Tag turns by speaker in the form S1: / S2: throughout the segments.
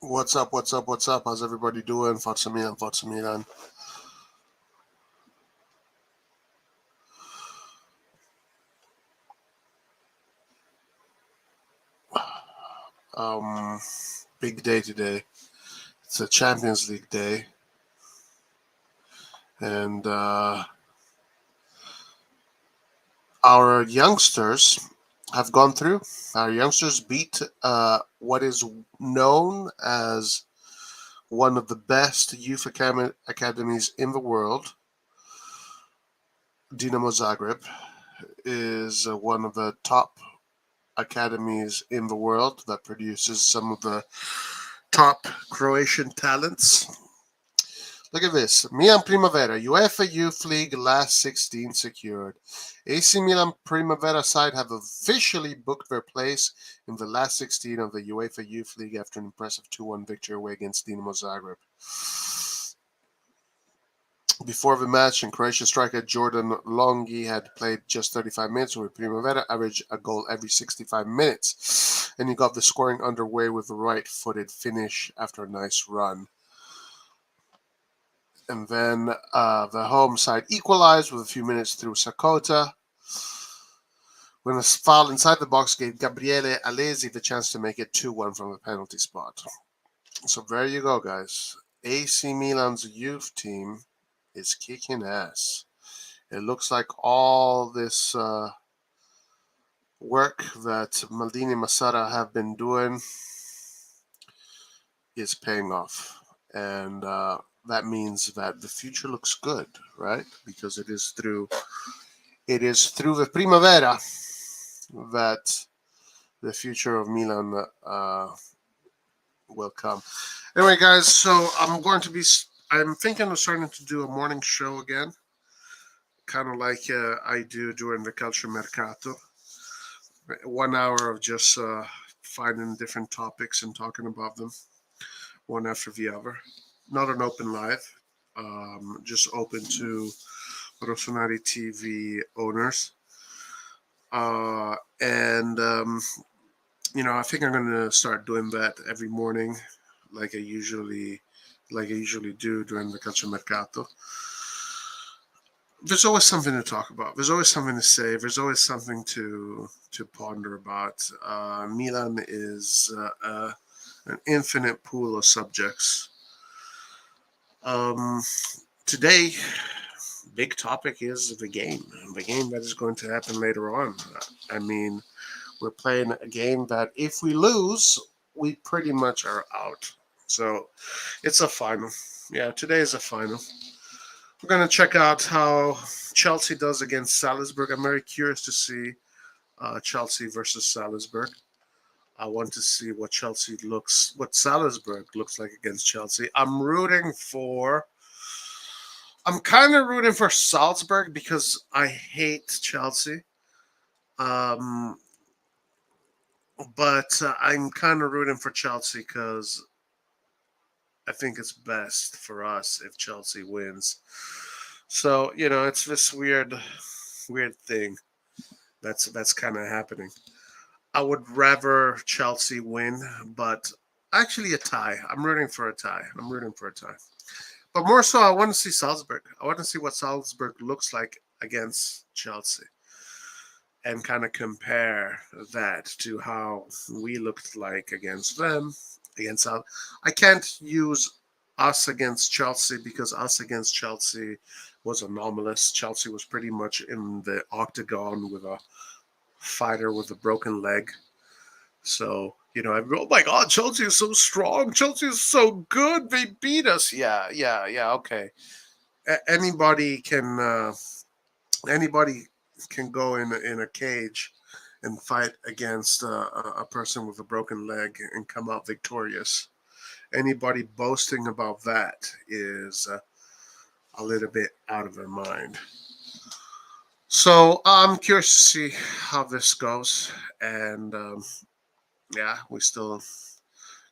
S1: What's up? What's up? What's up? How's everybody doing? Forza Milan, Forza Milan. Um, Big day today. It's a Champions League day, and our youngsters have gone through. Our youngsters beat what is known as one of the best youth academies in the world. Dinamo Zagreb is one of the top academies in the world that produces some of the top Croatian talents. Look at this. Milan Primavera, UEFA Youth League last 16 secured. AC Milan Primavera side have officially booked their place in the last 16 of the UEFA Youth League after an impressive 2-1 victory away against Dinamo Zagreb. Before the match, and Croatian striker Jordan Longi had played just 35 minutes with Primavera, averaged a goal every 65 minutes, and he got the scoring underway with a right-footed finish after a nice run. And then the home side equalized with a few minutes through Sakota, when a foul inside the box gave Gabriele Alesi the chance to make it 2-1 from the penalty spot. So there you go, guys. AC Milan's youth team is kicking ass. It looks like all this work that Maldini Masara have been doing is paying off. And that means that the future looks good, right? Because it is through the Primavera that the future of Milan will come. Anyway, guys, so I'm thinking of starting to do a morning show again, kind of like I do during the Calcio Mercato. 1 hour of just finding different topics and talking about them, one after the other. Not an open live, just open to RossonARI TV owners. And I think I'm gonna start doing that every morning, like I usually do during the Calcio Mercato. There's always something to talk about. There's always something to say. There's always something to ponder about. Milan is an infinite pool of subjects. Today, big topic is the game that is going to happen later on. I mean, we're playing a game that if we lose, we pretty much are out. So it's a final. Yeah, today is a final. We're going to check out how Chelsea does against Salzburg. I'm very curious to see Chelsea versus Salzburg. I want to see what Salzburg looks like against Chelsea. I'm kind of rooting for Salzburg because I hate Chelsea. Um, but I'm kind of rooting for Chelsea because I think it's best for us if Chelsea wins. So it's this weird thing that's kind of happening. I would rather Chelsea win, but actually a tie. I'm rooting for a tie. But more so, I want to see Salzburg. I want to see what Salzburg looks like against Chelsea and kind of compare that to how we looked like against them. I can't use us against Chelsea because us against Chelsea was anomalous. Chelsea was pretty much in the octagon with a fighter with a broken leg. So, oh my God, Chelsea is so strong. Chelsea is so good. They beat us. Yeah, okay. Anybody can go in a cage and fight against a person with a broken leg and come out victorious. Anybody boasting about that is a little bit out of their mind. So I'm curious to see how this goes, and we still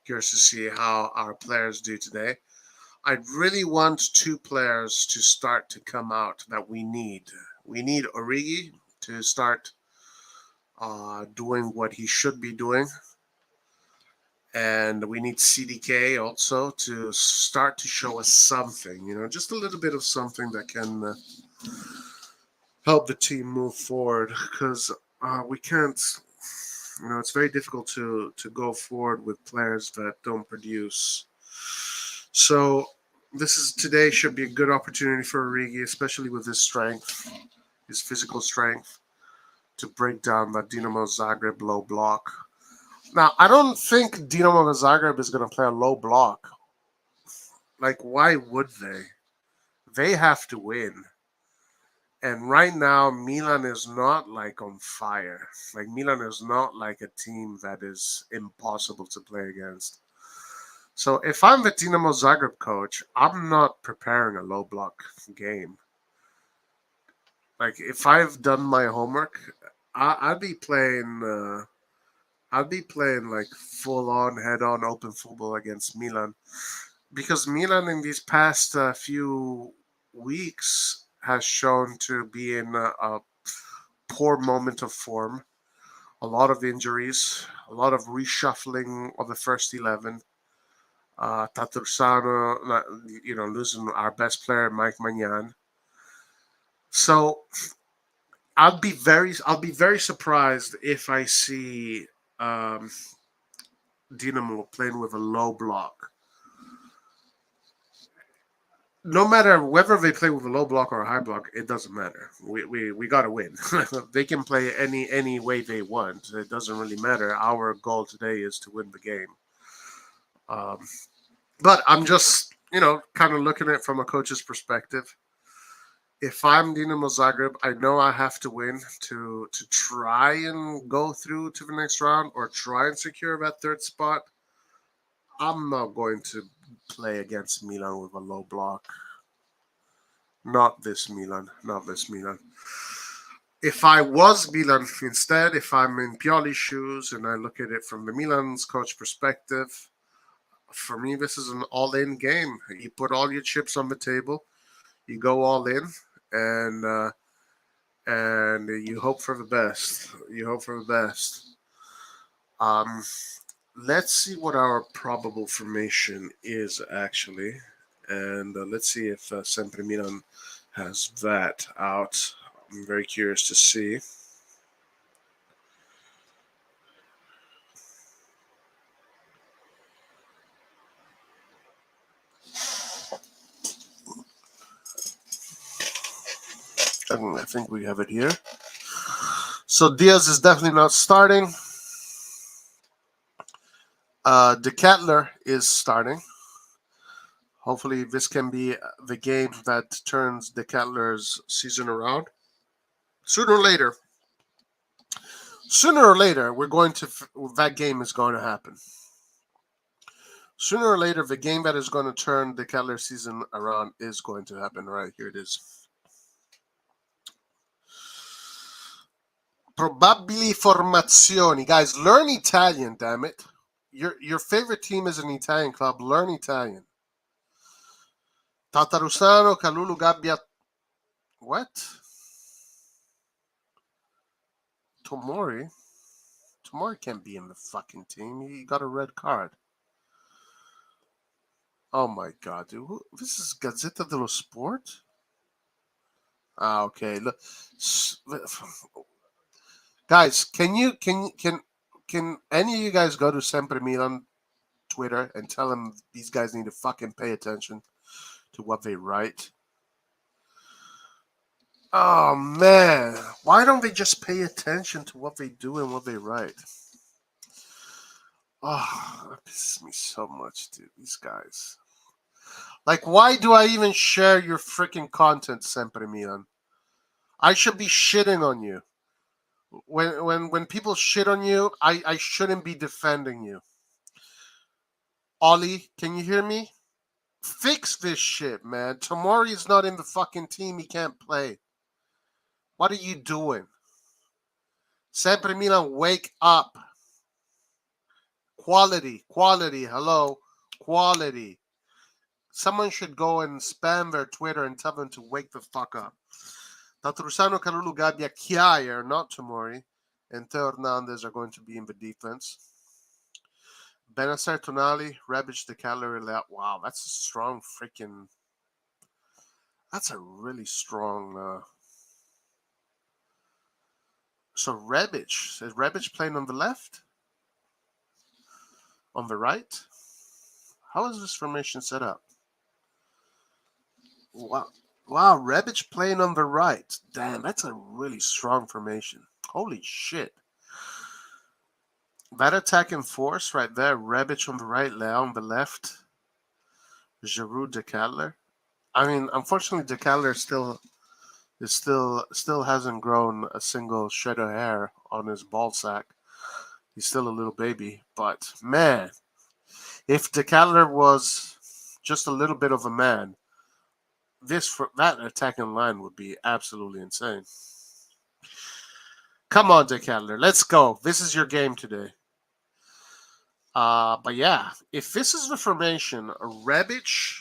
S1: curious to see how our players do today. I really want two players to start to come out that we need. We need Origi to start doing what he should be doing. And we need CDK also to start to show us something, just a little bit of something that can help the team move forward. Because we can't, it's very difficult to go forward with players that don't produce. So today should be a good opportunity for Origi, especially with his strength, his physical strength, to break down that Dinamo Zagreb low block. Now, I don't think Dinamo Zagreb is going to play a low block. Like, why would they? They have to win. And right now, Milan is not like on fire. Like, Milan is not like a team that is impossible to play against. So if I'm the Dinamo Zagreb coach, I'm not preparing a low block game. Like, if I've done my homework, I'd be playing. I'd be playing like full on, head on, open football against Milan, because Milan in these past few weeks has shown to be in a poor moment of form. A lot of injuries, a lot of reshuffling of the first 11. Tatursano, losing our best player, Mike Magnan. So I'll be very surprised if I see um, Dinamo playing with a low block. No matter whether they play with a low block or a high block, it doesn't matter. We got to win. They can play any way they want. It doesn't really matter. Our goal today is to win the game. Um, but I'm just, kind of looking at it from a coach's perspective. If I'm Dinamo Zagreb, I know I have to win to try and go through to the next round or try and secure that third spot. I'm not going to play against Milan with a low block. Not this Milan. Not this Milan. If I was Milan instead, if I'm in Pioli's shoes and I look at it from the Milan's coach perspective, for me, this is an all-in game. You put all your chips on the table, you go all in, and you hope for the best. You hope for the best. Um, let's see what our probable formation is actually, and let's see if Sempre Milan has that out. I'm very curious to see. I think we have it here. So Diaz is definitely not starting. De Kettler is starting. Hopefully, this can be the game that turns De Kettler's season around. Sooner or later, that game is going to happen. Sooner or later, the game that is going to turn De Kettler's season around is going to happen. Right, here it is. Probabili formazioni. Guys, learn Italian, damn it. Your favorite team is an Italian club. Learn Italian. Tatarusano, Kalulu, Gabbia. What? Tomori? Tomori can't be in the fucking team. He got a red card. Oh my god, dude. This is Gazzetta dello Sport? Ah, okay. Look, guys, can any of you guys go to Sempre Milan Twitter and tell them these guys need to fucking pay attention to what they write? Oh man, why don't they just pay attention to what they do and what they write? Oh, that pisses me so much, dude. These guys. Like, why do I even share your freaking content, Sempre Milan? I should be shitting on you. When people shit on you, I shouldn't be defending you. Ollie, can you hear me? Fix this shit, man. Tomori's not in the fucking team. He can't play. What are you doing? Sempre Milan, wake up. Quality. Hello. Quality. Someone should go and spam their Twitter and tell them to wake the fuck up. Tatrusano, Kalulu, Gabbia, Chiair, not Tomori, and Theo Hernandez are going to be in the defense. Benacer, Tonali, Rebic, De Calorie. Wow, that's a strong freaking. That's a really strong. So Rebic is Rebic playing on the left, on the right. How is this formation set up? Wow, wow, Rebic playing on the right. Damn, that's a really strong formation. Holy shit. That attacking force right there, Rebic on the right, Leo on the left, Giroud, De Calorie. I mean, unfortunately, De Calorie still hasn't grown a single shred of hair on his ball sack. He's still a little baby, but man, if De Calorie was just a little bit of a man, that attacking line would be absolutely insane. Come on, De Calorie, let's go. This is your game today. But yeah, if this is the formation, Rebic,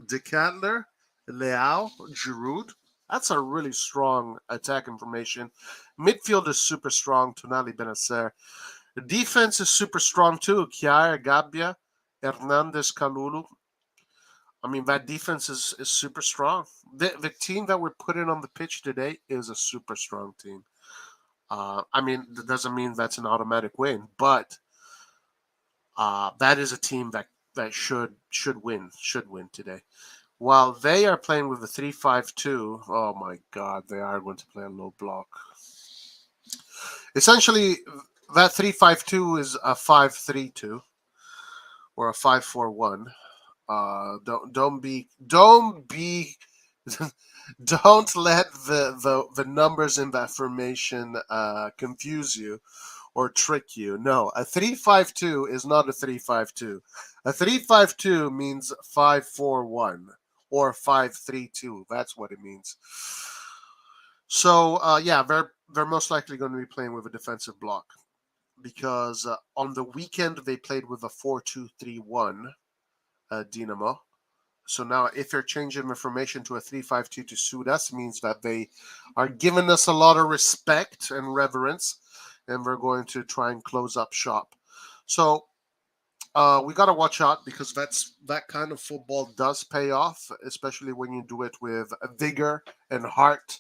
S1: De Calorie, Leao, Giroud, that's a really strong attacking formation. Midfield is super strong. Tonali, Benacer. The defense is super strong too. Kjaer, Gabbia, Hernandez, Kalulu. I mean, that defense is super strong. The team that we're putting on the pitch today is a super strong team. I mean, that doesn't mean that's an automatic win, but that is a team that should win today. While they are playing with a 3-5-2, oh my God, they are going to play a low block. Essentially, that 3-5-2 is a 5-3-2 or a 5-4-1. Don't be don't let the numbers in that formation confuse you or trick you. No, a 3-5-2 is not a 3-5-2. A 3-5-2 means 5-4-1 or 5-3-2. That's what it means. So yeah, they're most likely going to be playing with a defensive block because on the weekend they played with a 4-2-3-1 Dynamo. So now, if you're changing the formation to a 3-5-2 to suit us, means that they are giving us a lot of respect and reverence, and we're going to try and close up shop. So we got to watch out because that kind of football does pay off, especially when you do it with vigor and heart,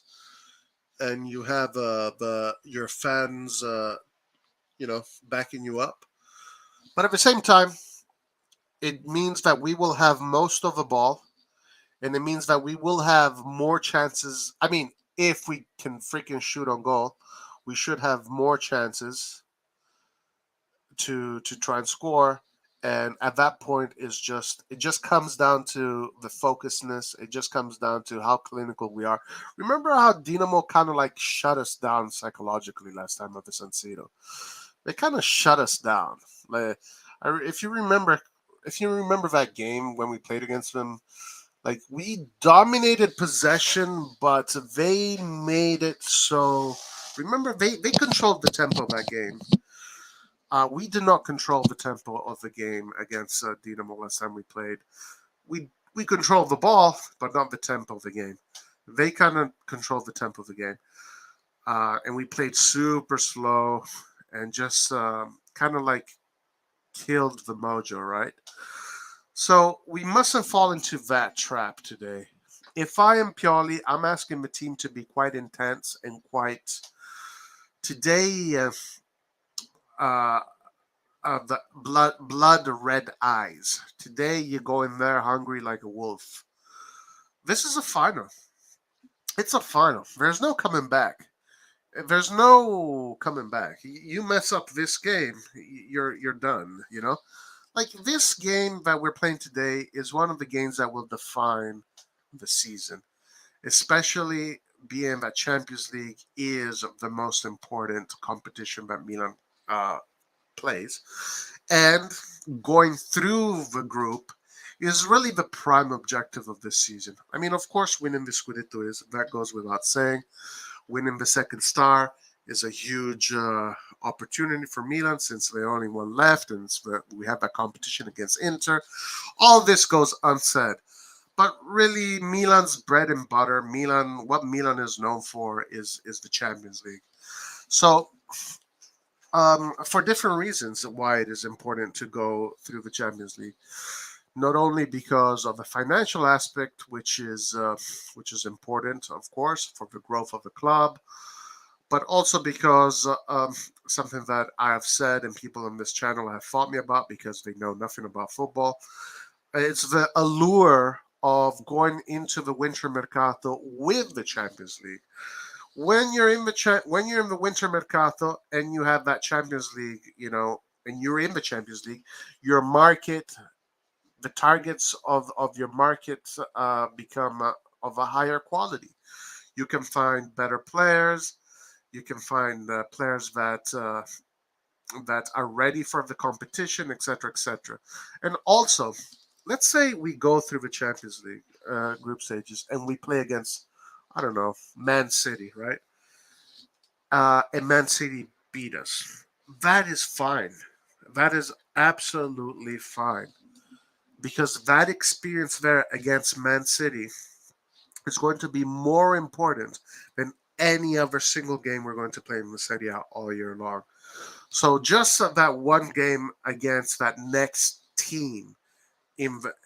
S1: and you have your fans, backing you up. But at the same time, it means that we will have most of the ball, and it means that we will have more chances. I mean, if we can freaking shoot on goal, we should have more chances to try and score. And at that point, it just comes down to the focusedness. It just comes down to how clinical we are. Remember how Dinamo kind of like shut us down psychologically last time at the San Siro? They kind of shut us down. Like, if you remember that game when we played against them, like we dominated possession, but they made it so. Remember, they controlled the tempo of that game. We did not control the tempo of the game against Dinamo last time we played. We controlled the ball, but not the tempo of the game. They kind of controlled the tempo of the game, and we played super slow and just kind of like killed the mojo, right? So we mustn't fall into that trap today. If I am Pioli, I'm asking the team to be quite intense and quite today. Uh, the blood red eyes. Today you go in there hungry like a wolf. This is a final. It's a final. There's no coming back. There's no coming back. You mess up this game, you're done. You know, like this game that we're playing today is one of the games that will define the season, especially being that Champions League is the most important competition that Milan plays. And going through the group is really the prime objective of this season. I mean, of course, winning the Scudetto that goes without saying. Winning the second star is a huge opportunity for Milan since they're only one left and we have that competition against Inter. All this goes unsaid. But really, Milan's bread and butter, what Milan is known for is the Champions League. So for different reasons why it is important to go through the Champions League. Not only because of the financial aspect, which is important, of course, for the growth of the club, but also because something that I have said and people on this channel have fought me about because they know nothing about football. It's the allure of going into the winter mercato with the Champions League. When you're in the winter mercato and you have that Champions League, and you're in the Champions League, your market, the targets of your market become of a higher quality. You can find better players. You can find players that are ready for the competition, etc., etc. And also, let's say we go through the Champions League group stages and we play against, I don't know, Man City, right? And Man City beat us. That is fine. That is absolutely fine because that experience there against Man City is going to be more important than any other single game we're going to play in the Serie A all year long. So just that one game against that next team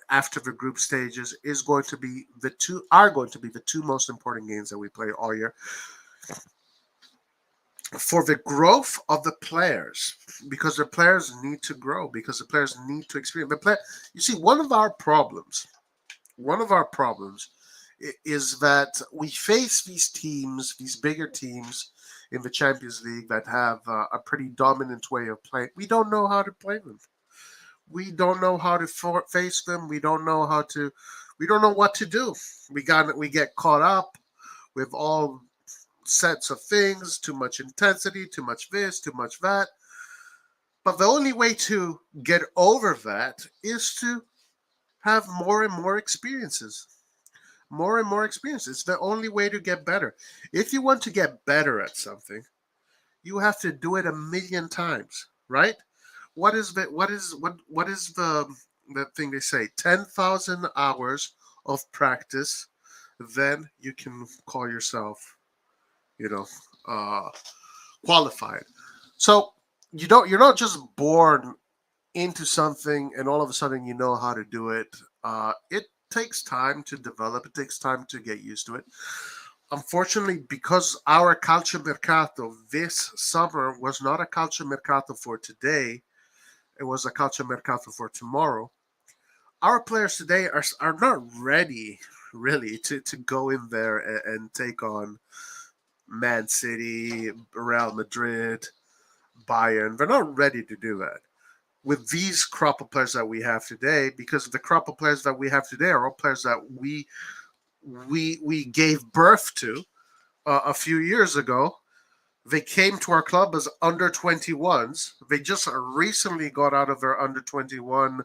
S1: after the group stages is going to be the two most important games that we play all year for the growth of the players, because the players need to grow, because the players need to experience You see, one of our problems is that we face these teams, these bigger teams in the Champions League that have a pretty dominant way of playing. We don't know how to play them. We don't know how to face them. We don't know what to do. We get caught up with all sets of things, too much intensity, too much this, too much that. But the only way to get over that is to have more and more experiences. More and more experience. It's the only way to get better. If you want to get better at something, you have to do it a million times, right? What is the thing they say? 10,000 hours of practice, then you can call yourself, you know, uh, qualified. So you're not just born into something and all of a sudden you know how to do it. It takes time to develop. It takes time to get used to it. Unfortunately, because our calcio mercato this summer was not a calcio mercato for today, it was a calcio mercato for tomorrow. Our players today are not ready really to go in there and take on Man City, Real Madrid, Bayern. They're not ready to do that with these crop of players that we have today, because the crop of players that we have today are all players that we gave birth to a few years ago. They came to our club as under 21s. They just recently got out of their under 21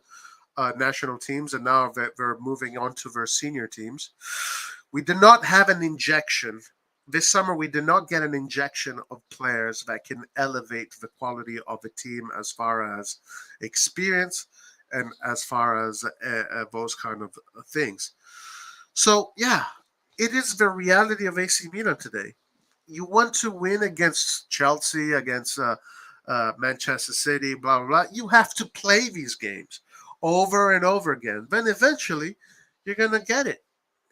S1: national teams, and now they're moving on to their senior teams. We did not have an injection. This summer, we did not get an injection of players that can elevate the quality of the team as far as experience and as far as those kind of things. So, yeah, it is the reality of AC Milan today. You want to win against Chelsea, against Manchester City, blah, blah, blah. You have to play these games over and over again. Then eventually, you're going to get it.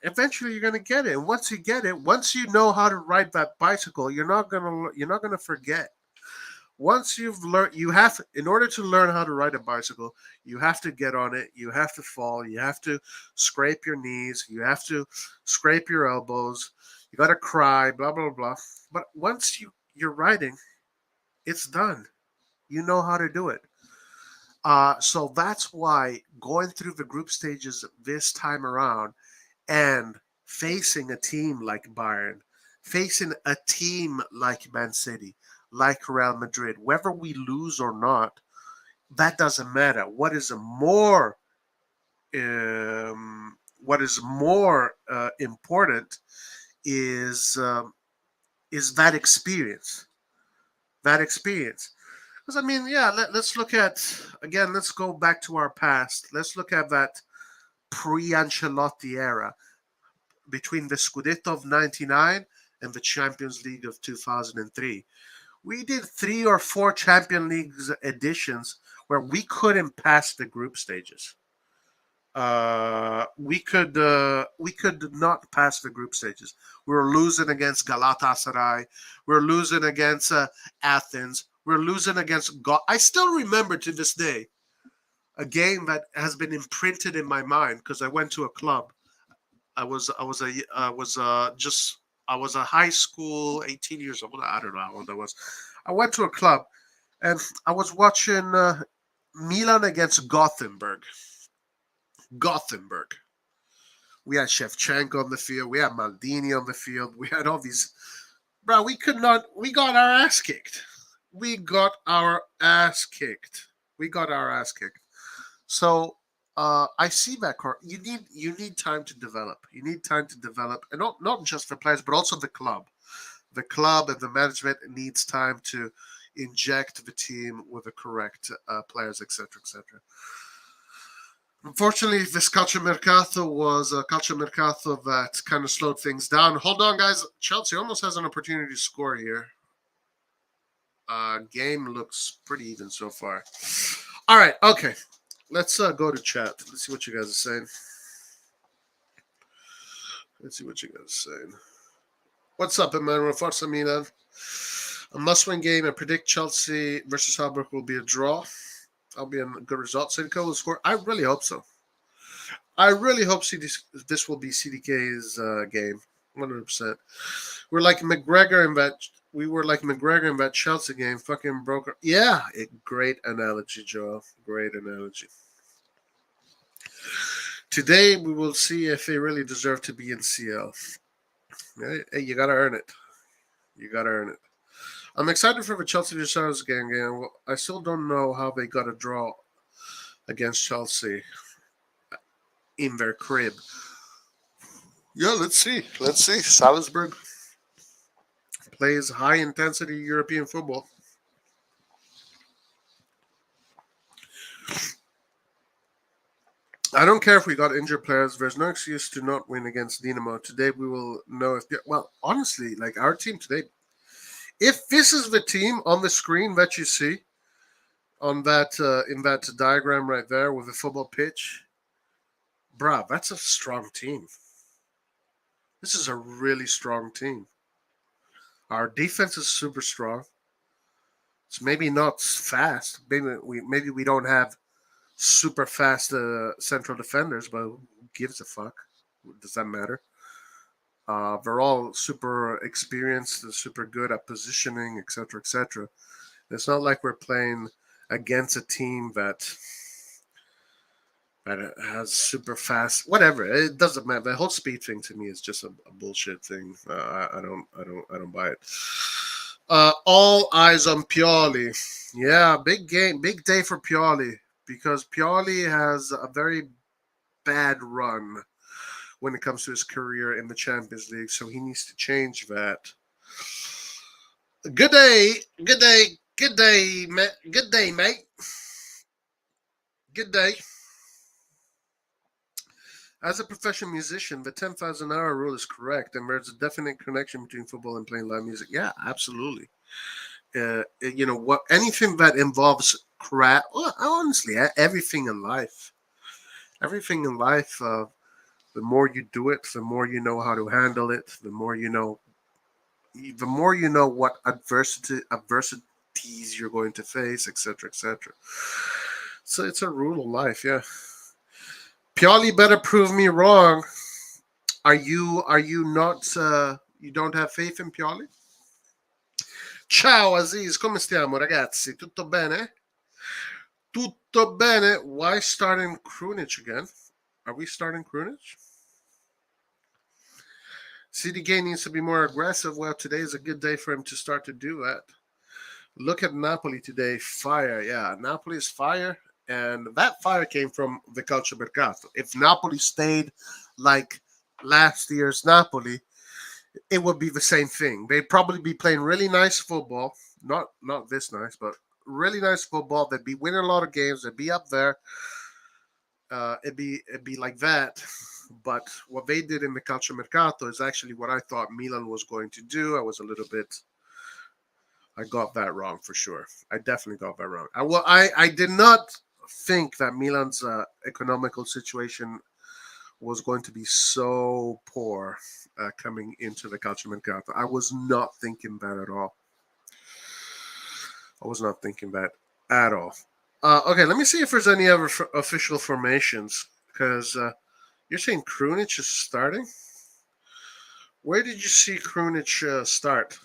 S1: Eventually, you're going to get it. And once you get it, once you know how to ride that bicycle, you're not going to forget. Once you've learned, in order to learn how to ride a bicycle, you have to get on it, you have to fall, you have to scrape your knees, you have to scrape your elbows, you got to cry, blah blah blah. But once you're riding, it's done. You know how to do it. So that's why going through the group stages this time around and facing a team like Bayern, facing a team like Man City, like Real Madrid, whether we lose or not, that doesn't matter. What is more important is that experience. That experience. Because I mean, yeah, let's look at again. Let's go back to our past. Let's look at that pre-Ancelotti era between the Scudetto of '99 and the Champions League of 2003. We did 3 or 4 Champion Leagues editions where we couldn't pass the group stages. We could not pass the group stages. We were losing against Galatasaray. We were losing against Athens. We were losing against. I still remember to this day a game that has been imprinted in my mind because I went to a club. I was a high school, 18 years old. I don't know how old I was. I went to a club and I was watching Milan against Gothenburg. Gothenburg. We had Shevchenko on the field. We had Maldini on the field. We had all these. Bro, we could not. We got our ass kicked. We got our ass kicked. We got our ass kicked. So I see that. You need time to develop. You need time to develop, and not just the players, but also the club. The club and the management needs time to inject the team with the correct players, etc., etc. Unfortunately, this calciomercato was a calciomercato that kind of slowed things down. Hold on, guys. Chelsea almost has an opportunity to score here. Game looks pretty even so far. All right, okay. Let's go to chat. Let's see what you guys are saying. Let's see what you guys are saying. What's up, Emmanuel? Forza Milan. A must-win game. I predict Chelsea versus Salzburg will be a draw. That'll be a good result. CDK will score. I really hope so. I really hope this will be CDK's game. 100%. We're like McGregor in that. We were like McGregor in that Chelsea game. Fucking broke. Yeah, great analogy, Joel. Great analogy. Today we will see if they really deserve to be in CL. Hey, you gotta earn it. You gotta earn it. I'm excited for the Chelsea versus game. Well, I still don't know how they got a draw against Chelsea in their crib. Yeah, let's see. Let's see. Salzburg plays high intensity European football. I don't care if we got injured players. There's no excuse to not win against Dinamo. Today we will know if. Well, honestly, like our team today, if this is the team on the screen that you see on that in that diagram right there with the football pitch, bruh, that's a strong team. This is a really strong team. Our defense is super strong. It's maybe not fast. Maybe we don't have super fast central defenders, but who gives a fuck? Does that matter? They're all super experienced, super good at positioning, etc., etc. It's not like we're playing against a team that has super fast whatever. It doesn't matter. The whole speed thing to me is just a bullshit thing. I don't buy it. All eyes on Pioli. Yeah, big game, big day for Pioli because Pioli has a very bad run when it comes to his career in the Champions League, so he needs to change that. Good day, good day, good day, mate. Good day, mate. Good day. As a professional musician, the 10,000 hour rule is correct, and there's a definite connection between football and playing live music. Yeah, absolutely. What anything that involves craft. Well, honestly, everything in life. Everything in life. The more you do it, the more you know how to handle it. The more you know. The more you know what adversities you're going to face, etc., etc. So it's a rule of life, yeah. Pioli better prove me wrong. Are you not you don't have faith in Pioli? Ciao Aziz, come stiamo ragazzi? Tutto bene? Tutto bene? Why starting Krunic again? Are we starting Krunic? CDK needs to be more aggressive. Well, today is a good day for him to start to do that. Look at Napoli today. Fire. Yeah, Napoli is fire. And that fire came from the calciomercato. If Napoli stayed like last year's Napoli, it would be the same thing. They'd probably be playing really nice football. Not this nice, but really nice football. They'd be winning a lot of games. They'd be up there. It'd be like that. But what they did in the calciomercato is actually what I thought Milan was going to do. I was a little bit I got that wrong for sure. I definitely got that wrong. I did not think that Milan's economical situation was going to be so poor coming into the Calciomercato. I was not thinking that at all. I was not thinking that at all. Okay, let me see if there's any other official formations because you're saying Krunic is starting. Where did you see Krunic start?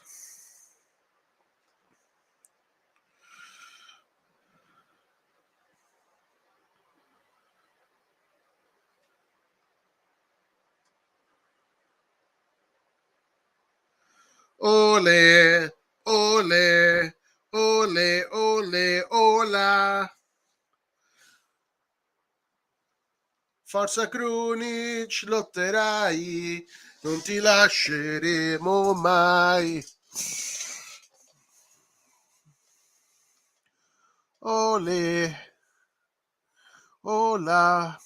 S1: Ole, ole, ole, ole, ola. Forza Krunic, lotterai, non ti lasceremo mai. Ole, ola,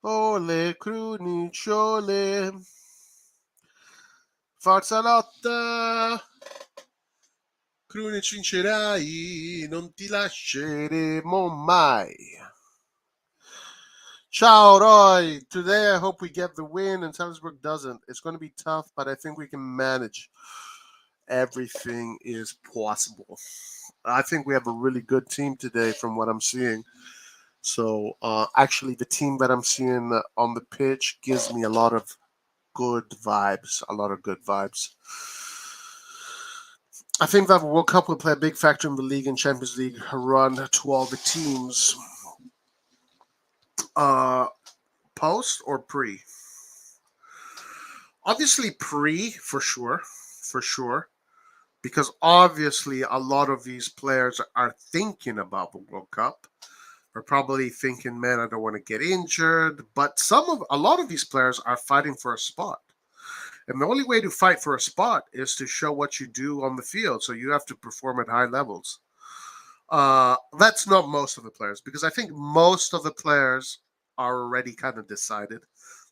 S1: ole, Krunic, ole. Forza lotta, Krunic vincerai, non ti lasceremo mai. Ciao, Roy. Today I hope we get the win and Salzburg doesn't. It's going to be tough, but I think we can manage. Everything is possible. I think we have a really good team today from what I'm seeing. So, actually, the team that I'm seeing on the pitch gives me a lot of good vibes. A lot of good vibes. I think that the World Cup will play a big factor in the league and Champions League run to all the teams. Post or pre? Obviously, pre for sure, because obviously a lot of these players are thinking about the World Cup. They're probably thinking, "Man, I don't want to get injured." But a lot of these players are fighting for a spot. And the only way to fight for a spot is to show what you do on the field. So you have to perform at high levels. That's not most of the players, because I think most of the players are already kind of decided.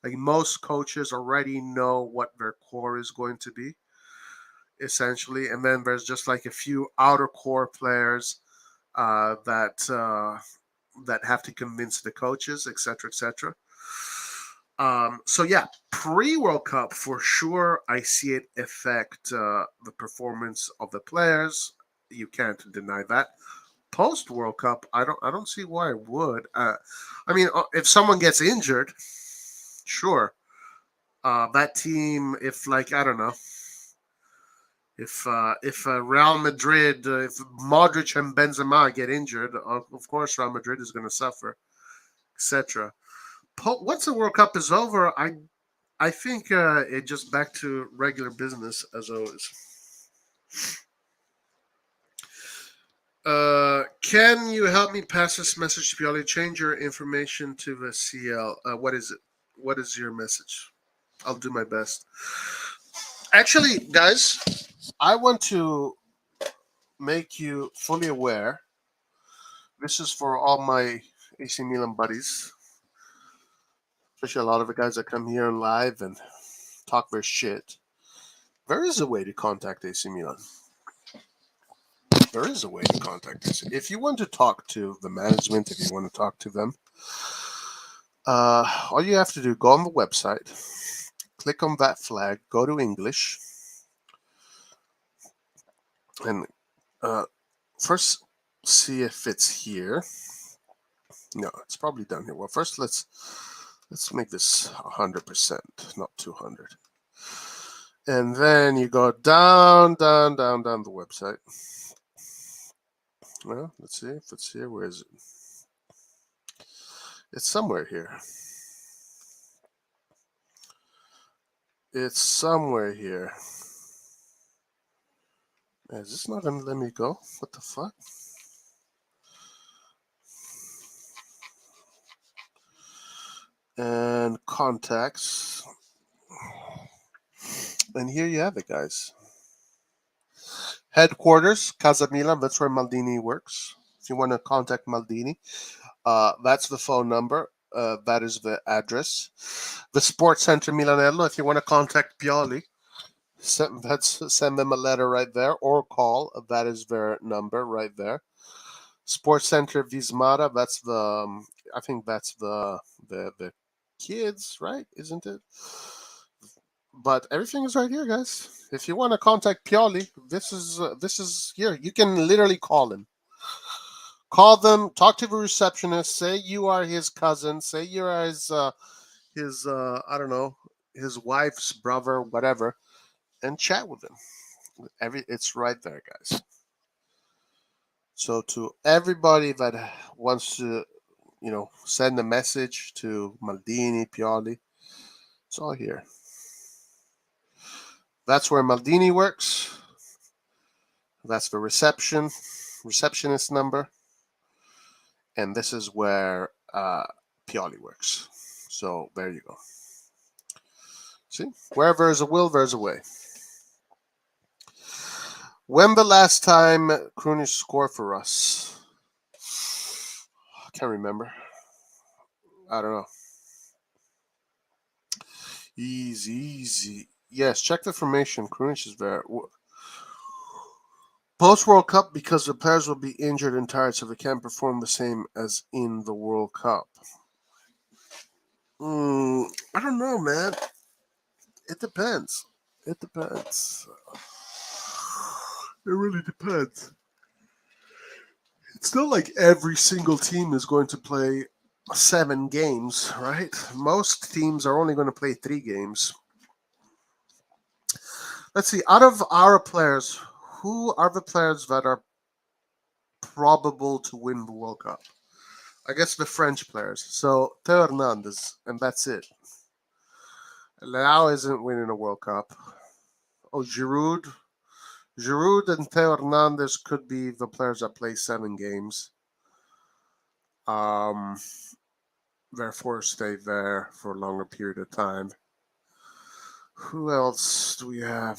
S1: Like most coaches already know what their core is going to be, essentially. And then there's just like a few outer core players that have to convince the coaches, etc., etc. So yeah, pre-World Cup for sure, I see it affect the performance of the players. You can't deny that. Post-World Cup, I don't see why it would. I mean, if someone gets injured, sure. That team, if like I don't know, if Real Madrid, if Modric and Benzema get injured, of course Real Madrid is going to suffer, etc. Once the World Cup is over, I think it just back to regular business as always. Can you help me pass this message to Pioli? Change your information to the CL. What is it? What is your message? I'll do my best. Actually, guys, I want to make you fully aware. This is for all my AC Milan buddies, especially a lot of the guys that come here live and talk their shit. There is a way to contact AC Milan. There is a way to contact us. If you want to talk to the management, if you want to talk to them, all you have to do, go on the website, click on that flag, go to English, and first see if it's here. No, it's probably down here. Well, first let's make this 100%, not 200. And then you go down the website. Well, let's see if it's here. Where is it? It's somewhere here. It's somewhere here. Is this not going to let me go? What the fuck? And contacts. And here you have it, guys. Headquarters, Casa Milan. That's where Maldini works. If you want to contact Maldini, that's the phone number. That is the address. The Sports Center Milanello. If you want to contact Pioli, Send them a letter right there or call. That is their number right there. Sports Center Vismara. That's the. I think that's the kids, right? Isn't it? But everything is right here, guys. If you want to contact Pioli, this is here. You can literally call him. Call them. Talk to the receptionist. Say you are his cousin. Say you are his I don't know, his wife's brother, whatever, and chat with him. It's right there, guys. So to everybody that wants to, send a message to Maldini, Pioli, it's all here. That's where Maldini works. That's the receptionist number, and this is where Pioli works. So there you go. See, wherever there's a will, there's a way. When the last time Krunic scored for us? I can't remember. I don't know. Easy. Yes, check the formation. Krunic is there. Post World Cup, because the players will be injured and tired, so they can't perform the same as in the World Cup. I don't know, man. It depends. It really depends. It's not like every single team is going to play 7 games, right? Most teams are only going to play 3 games. Let's see. Out of our players, who are the players that are probable to win the World Cup? I guess the French players. So Theo Hernandez, and that's it. Leao isn't winning a World Cup. Oh, Giroud and Theo Hernandez could be the players that play 7 games. Therefore, stay there for a longer period of time. Who else do we have?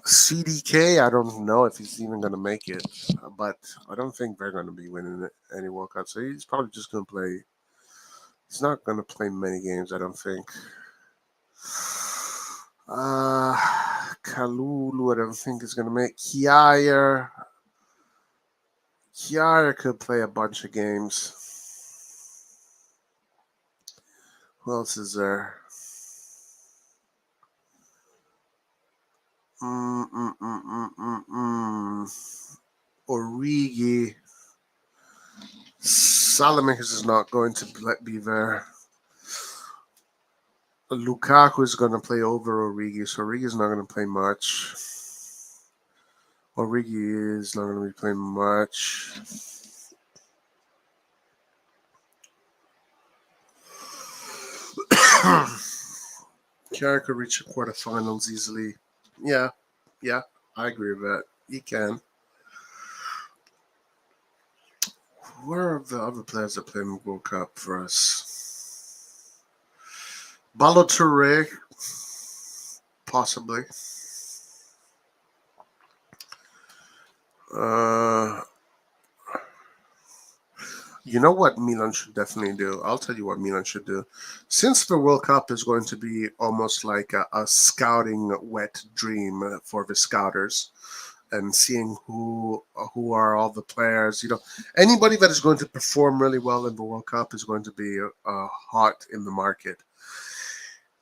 S1: CDK, I don't know if he's even going to make it, but I don't think they're going to be winning any World Cup. So he's probably just going to play. He's not going to play many games, I don't think. Kalulu, I don't think is going to make. Kjaer could play a bunch of games. Who else is there? Origi. Salamakers is not going to be there. Lukaku is going to play over Origi, so Origi is not going to play much. Origi is not going to be playing much. Kjaer could reach the quarterfinals easily. Yeah, I agree with that. He can. Where are the other players that play in the World Cup for us? Balotelli, possibly. You know what Milan should definitely do? I'll tell you what Milan should do. Since the World Cup is going to be almost like a scouting wet dream for the scouters, and seeing who are all the players, anybody that is going to perform really well in the World Cup is going to be hot in the market.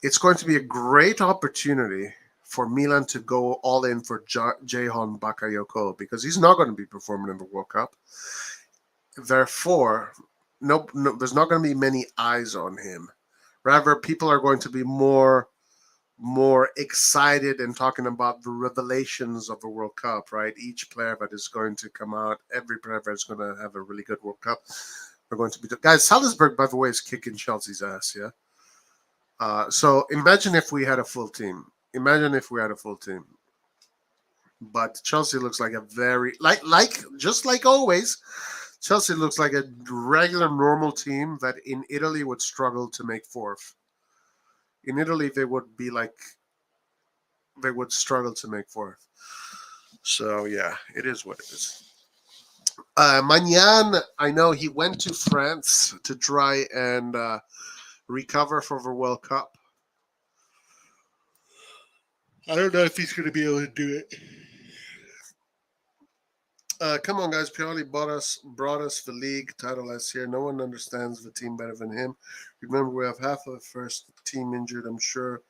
S1: It's going to be a great opportunity for Milan to go all in for Ceyhun Bakayoko, because he's not going to be performing in the World Cup. Therefore, no, there's not going to be many eyes on him. Rather, people are going to be more excited and talking about the revelations of the World Cup, right? Each player that is going to come out, every player that is going to have a really good World Cup, are going to be... Guys, Salzburg, by the way, is kicking Chelsea's ass, yeah? So imagine if we had a full team. But Chelsea looks like a very... just like always... Chelsea looks like a regular, normal team that in Italy would struggle to make 4th. In Italy, they would struggle to make 4th. So, yeah, it is what it is. Magnan, I know he went to France to try and recover for the World Cup. I don't know if he's going to be able to do it. Come on, guys. Pioli brought us the league title last year. No one understands the team better than him. Remember, we have half of the first team injured. I'm sure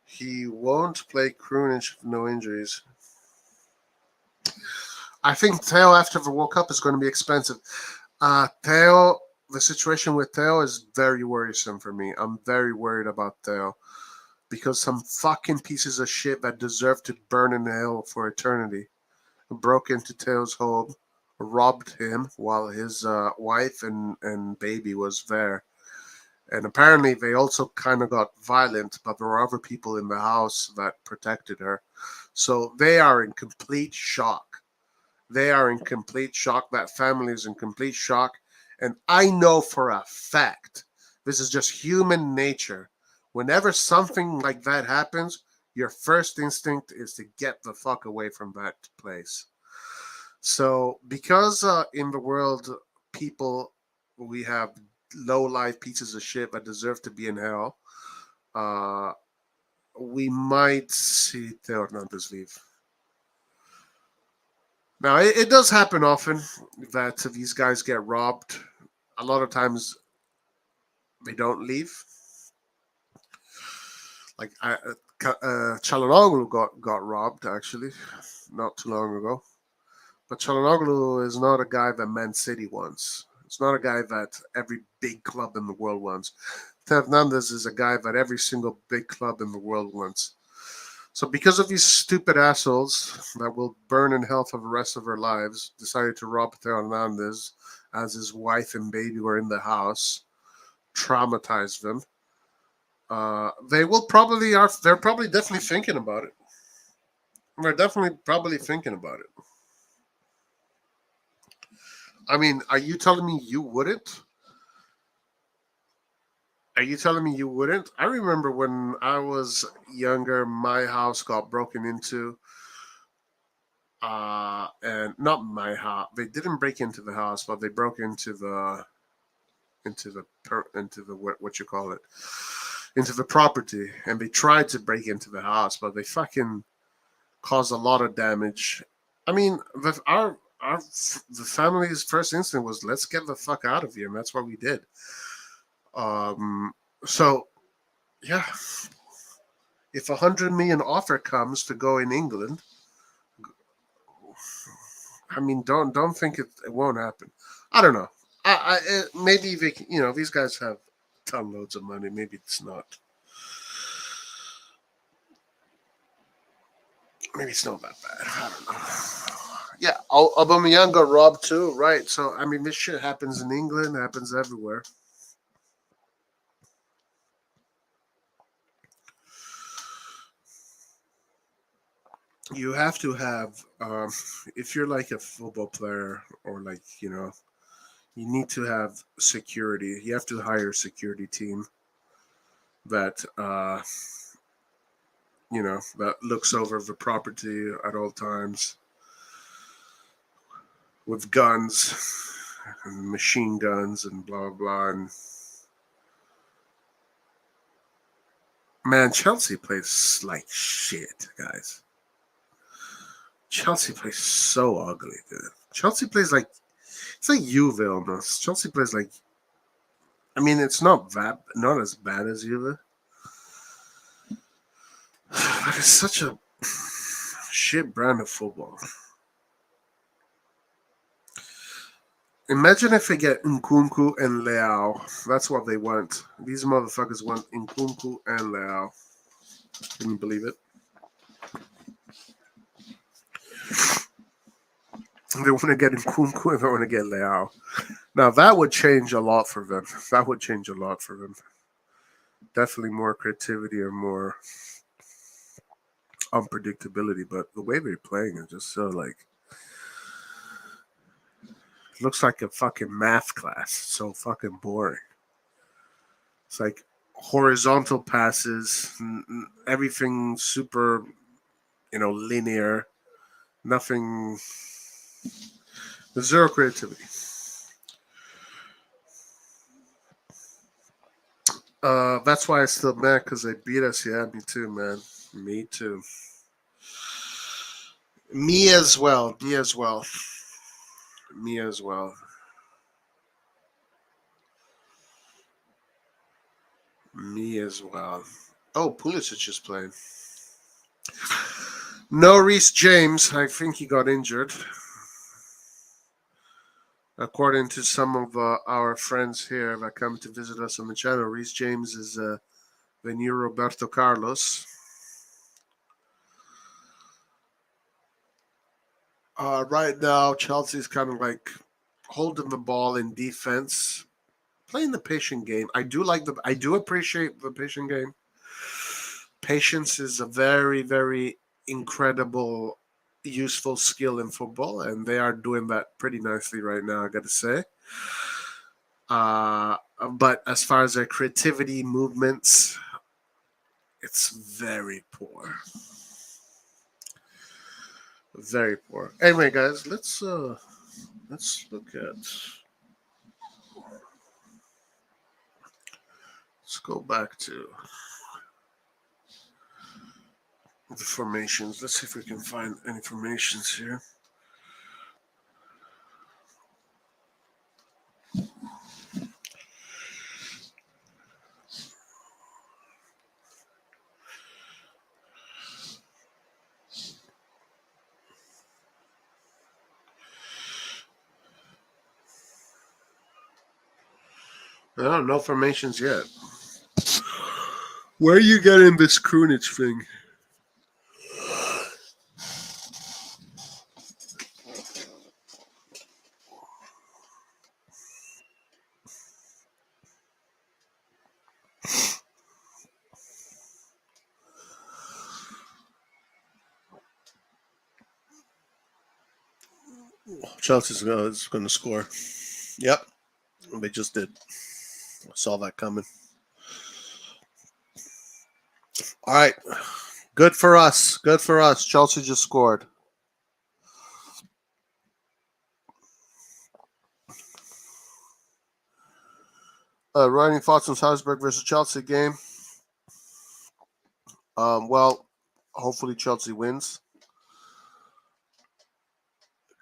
S1: he won't play Krunic with no injuries. I think Theo after the World Cup is going to be expensive. Theo, the situation with Theo is very worrisome for me. I'm very worried about Theo because some fucking pieces of shit that deserve to burn in hell for eternity broke into Theo's home, robbed him while his wife and baby was there. And apparently they also kind of got violent, but there were other people in the house that protected her. So they are in complete shock. They are in complete shock. That family is in complete shock. And I know for a fact, this is just human nature. Whenever something like that happens, your first instinct is to get the fuck away from that place. So, because in the world, people, we have low life pieces of shit that deserve to be in hell, uh, we might see Theo Hernandez leave. Now, it does happen often that these guys get robbed. A lot of times they don't leave. Like Çalhanoğlu got robbed actually not too long ago. But Çalhanoğlu is not a guy that Man City wants. It's not a guy that every big club in the world wants. Hernandez is a guy that every single big club in the world wants. So because of these stupid assholes that will burn in hell for the rest of their lives, decided to rob Theo Hernandez as his wife and baby were in the house, traumatize them. They will probably are. They're probably definitely thinking about it. They're definitely probably thinking about it. I mean, are you telling me you wouldn't? Are you telling me you wouldn't? I remember when I was younger, my house got broken into. And not my house. They didn't break into the house, but they broke into the what you call it, into the property, and they tried to break into the house, but they fucking caused a lot of damage. I mean, the family's first instinct was let's get the fuck out of here, and that's what we did. Um, so yeah, if 100 million offer comes to go in England, I mean, don't think it won't happen. I don't know. Maybe they, these guys have ton loads of money. Maybe it's not. Maybe it's not that bad. I don't know. Yeah, Aubameyang got robbed too, right? So I mean, this shit happens in England, happens everywhere. You have to have, if you're like a football player or like you need to have security. You have to hire a security team that that looks over the property at all times with guns and machine guns and blah blah. And man, Chelsea plays like shit, guys. Chelsea plays so ugly, dude. Chelsea plays like it's like Juve almost. Chelsea plays like. I mean, it's not as bad as Juve, but it's such a shit brand of football. Imagine if they get Nkunku and Leao. That's what they want. These motherfuckers want Nkunku and Leao. Can you believe it? They want to get Nkunku and they want to get Leao. Now, that would change a lot for them. That would change a lot for them. Definitely more creativity and more unpredictability. But the way they're playing is just so like. It looks like a fucking math class. It's so fucking boring. It's like horizontal passes, everything super, linear. Nothing. There's zero creativity. That's why I still mad because they beat us. Yeah, me too, man. Me too. Me as well. Me as well. Me as well. Me as well. Oh, Pulisic is playing. No Reece James. I think he got injured. According to some of our friends here that come to visit us on the channel, Reece James is the new Roberto Carlos. Right now, Chelsea's kind of like holding the ball in defense, playing the patient game. I do appreciate the patient game. Patience is a very, very incredible, useful skill in football, and they are doing that pretty nicely right now, I got to say. But as far as their creativity, movements, it's very poor. Very poor. Anyway, guys, let's look at. Let's go back to the formations. Let's see if we can find any formations here. No formations yet. Where are you getting this Krunic thing? Chelsea's going to score. Yep, they just did. I saw that coming. All right, good for us. Good for us. Chelsea just scored. Writing thoughts on Salzburg versus Chelsea game. Well, hopefully Chelsea wins.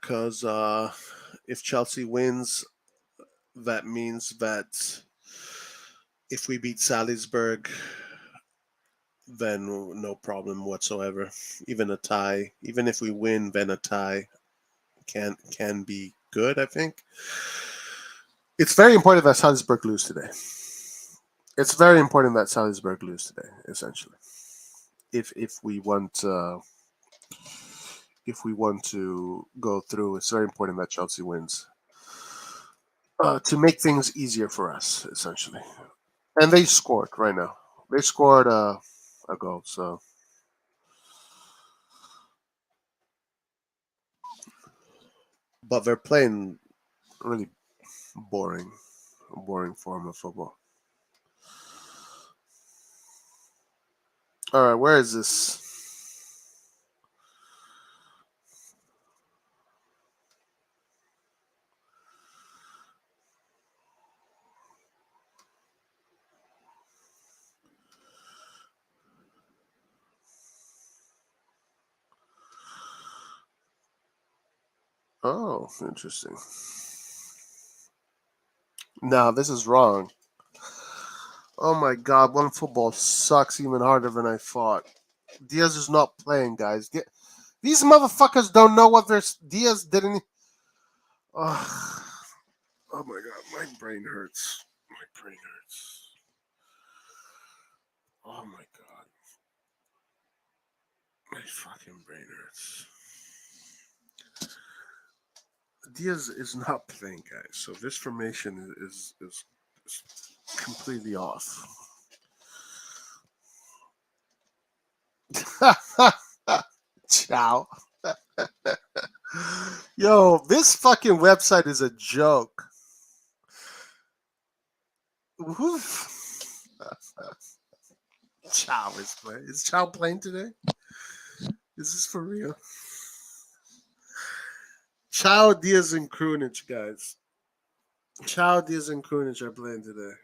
S1: Because if Chelsea wins, that means that if we beat Salzburg, then no problem whatsoever. Even a tie, even if we win, then a tie can be good, I think. It's very important that Salzburg lose today. It's very important that Salzburg lose today, essentially. If we want to go through, it's very important that Chelsea wins to make things easier for us, essentially. And they scored right now. They scored a goal, so. But they're playing really boring form of football. All right, where is this? Oh, interesting. No, this is wrong. Oh my God, one football sucks even harder than I thought. Diaz is not playing, guys. These motherfuckers don't know what they're. Diaz didn't. Oh, oh my God, my brain hurts. My brain hurts. Oh my God, my fucking brain hurts. Diaz is not playing, guys. So this formation is completely off. Ciao. Yo, this fucking website is a joke. Chow is playing. Is Chow playing today? Is this for real? Chow, Diaz, and Krunic, guys. Chow, Diaz, and Krunic are playing today.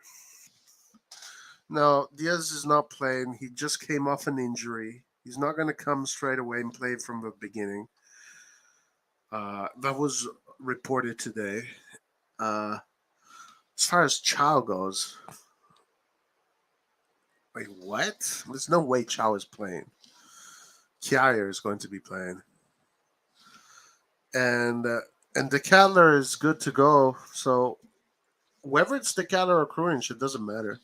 S1: No, Diaz is not playing. He just came off an injury. He's not going to come straight away and play from the beginning. That was reported today. Uh, as far as Chow goes, wait, what? There's no way Chow is playing. Kjaer is going to be playing, and De Kettler is good to go. So whether it's De Kettler or Krunic, it doesn't matter.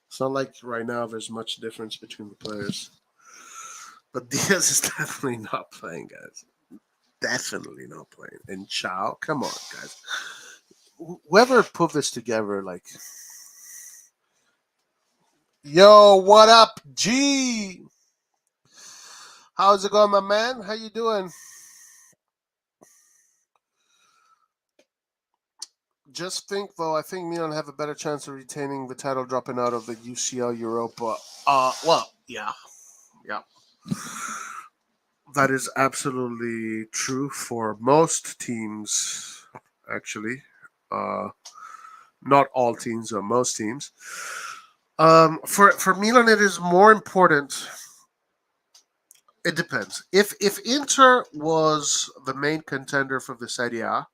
S1: It's not like right now there's much difference between the players. But Diaz is definitely not playing, guys. Definitely not playing. And Chow, come on, guys. Whoever put this together, like, yo, what up, G? How's it going, my man? How you doing? Just think, though, I think Milan have a better chance of retaining the title dropping out of the UCL Europa. Well, yeah. That is absolutely true for most teams, actually. Uh, not all teams, but most teams. For Milan, it is more important. It depends. If Inter was the main contender for the Serie A,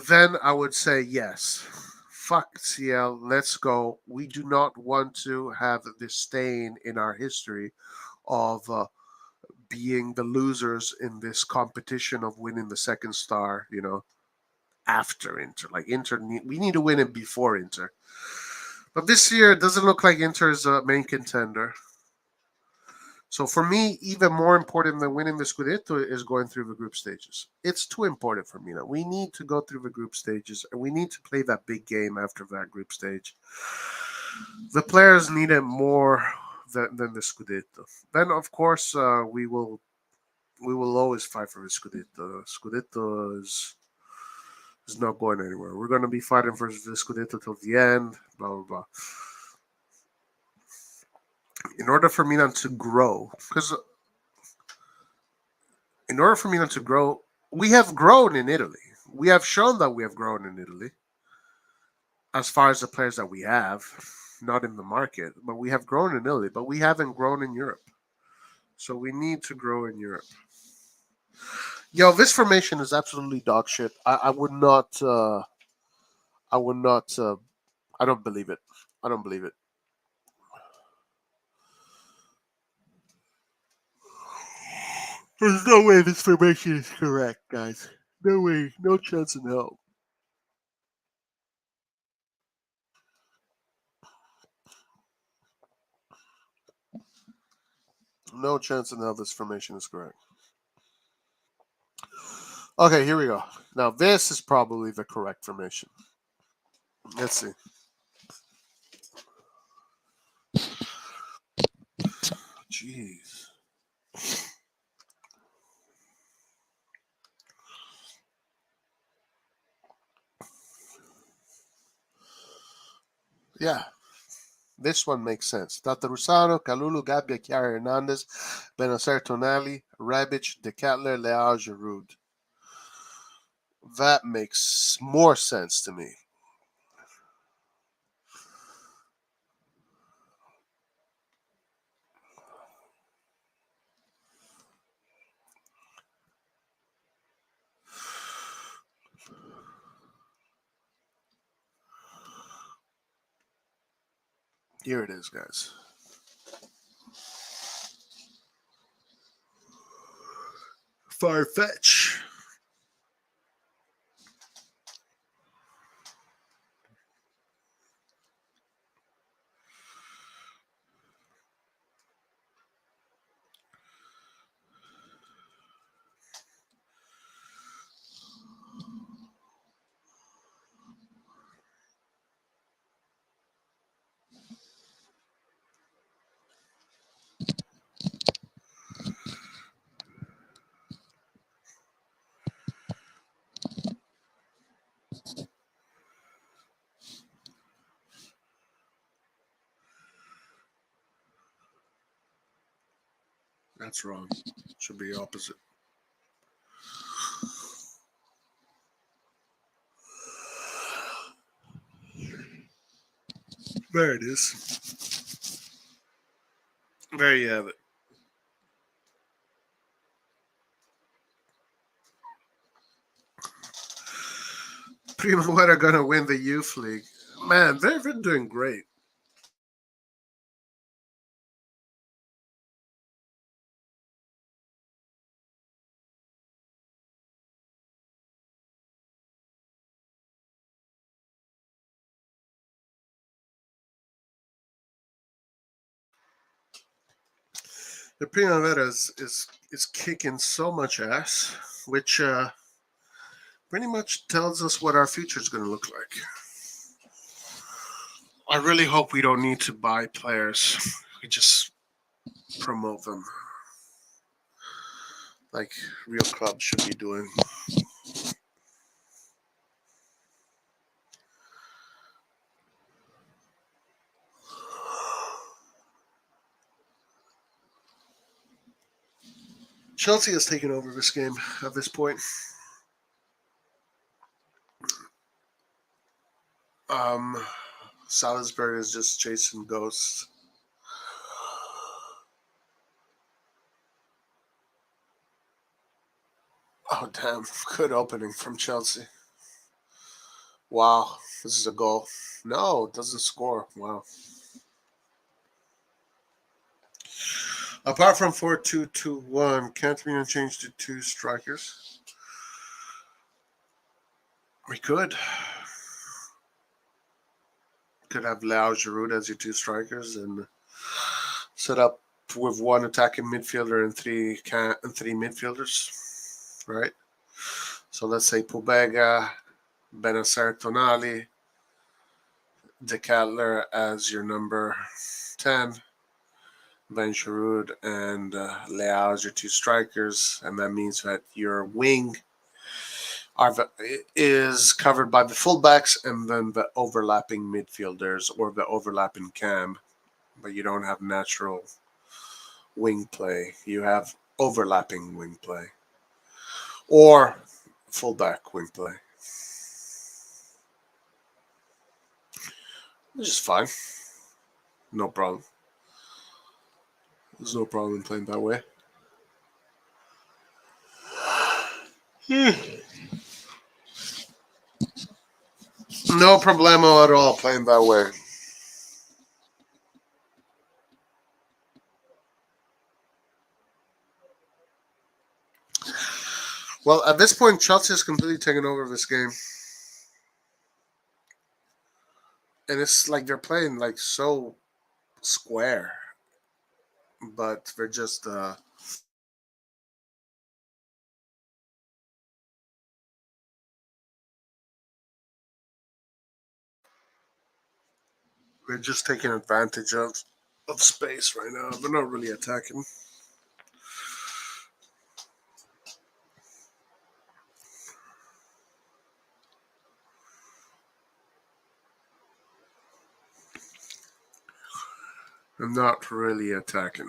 S1: then I would say yes. Fuck CL, let's go. We do not want to have this stain in our history of being the losers in this competition of winning the second star. After Inter, like we need to win it before Inter. But this year, it doesn't look like Inter is a main contender. So for me, even more important than winning the Scudetto is going through the group stages. It's too important for me now. We need to go through the group stages, and we need to play that big game after that group stage. The players need it more than the Scudetto. Then, of course, we will always fight for the Scudetto. Scudetto is not going anywhere. We're going to be fighting for the Scudetto till the end. Blah blah blah. In order for Milan to grow, because in order for Milan to grow, we have grown in Italy. We have shown that we have grown in Italy as far as the players that we have, not in the market, but we have grown in Italy, but we haven't grown in Europe. So we need to grow in Europe. Yo, this formation is absolutely dog shit. I would not. I would not. I don't believe it. I don't believe it. There's no way this formation is correct, guys. No way. No chance in hell. No chance in hell this formation is correct. Okay, here we go. Now, this is probably the correct formation. Let's see. Jeez. Yeah, this one makes sense. Tata Rusano, Kalulu, Gabbia, Chiara Hernandez, Benacer Tonali, Rebic, De Kettler, Leao, Giroud. That makes more sense to me. Here it is, guys. Far-fetch. That's wrong. Should be opposite. There it is. There you have it. Primavera gonna win the youth league. Man, they've been doing great. The Primavera is kicking so much ass, which pretty much tells us what our future is going to look like. I really hope we don't need to buy players. We just promote them like real clubs should be doing. Chelsea has taken over this game at this point. Um, Salzburg is just chasing ghosts. Oh, damn. Good opening from Chelsea. Wow. This is a goal. No, it doesn't score. Wow. Apart from 4-2-2-1, can't we change to two strikers? We could. Could have Lau Giroud as your two strikers and set up with one attacking midfielder and three midfielders, right? So let's say Pobega, Benacer Tonali, De Kettler as your number 10, Ben Giroud and Leao as your two strikers, and that means that your wing is covered by the fullbacks and then the overlapping midfielders or the overlapping cam, but you don't have natural wing play. You have overlapping wing play or fullback wing play, which is fine. No problem. There's no problem playing that way. No problemo at all playing that way. Well, at this point, Chelsea has completely taken over this game. And it's like they're playing like so square, but they're just taking advantage of space right now. They're not really attacking. They're not really attacking.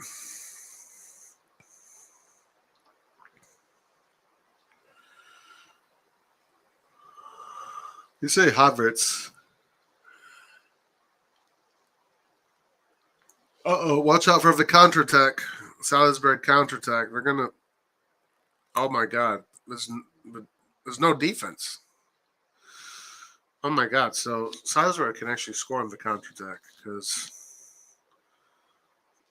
S1: You say Havertz. Uh-oh, watch out for the counterattack. Salzburg counterattack. They're gonna. Oh my God, there's no defense. Oh my God, so Salzburg can actually score on the counterattack because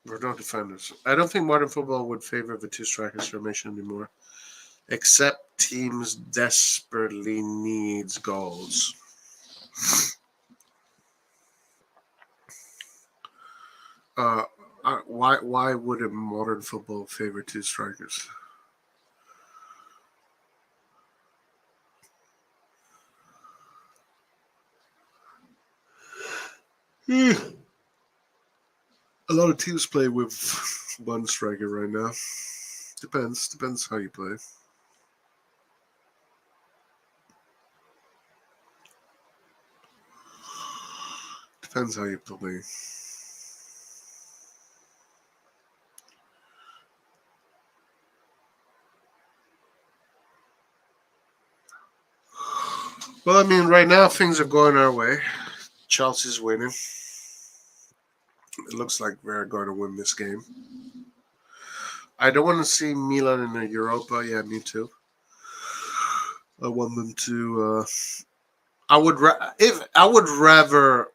S1: there are no defenders. I don't think modern football would favor the two strikers formation anymore, except teams desperately needs goals. Uh, why would a modern football favor two strikers? A lot of teams play with one striker right now. Depends how you play. Depends how you play. Well, I mean, right now things are going our way. Chelsea's winning. It looks like we're going to win this game. I don't want to see Milan in the Europa. Yeah, me too. I want them to. I would rather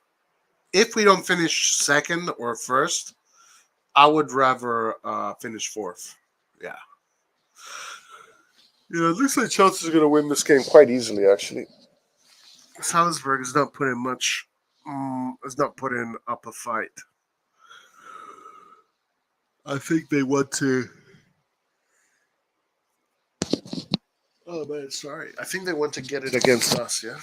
S1: if we don't finish second or first, I would rather finish fourth. Yeah. Yeah, it looks like Chelsea's going to win this game quite easily, actually. Salzburg is not putting much. Is not putting up a fight. I think they want to. Oh man, sorry. I think they want to get it against us. Yeah.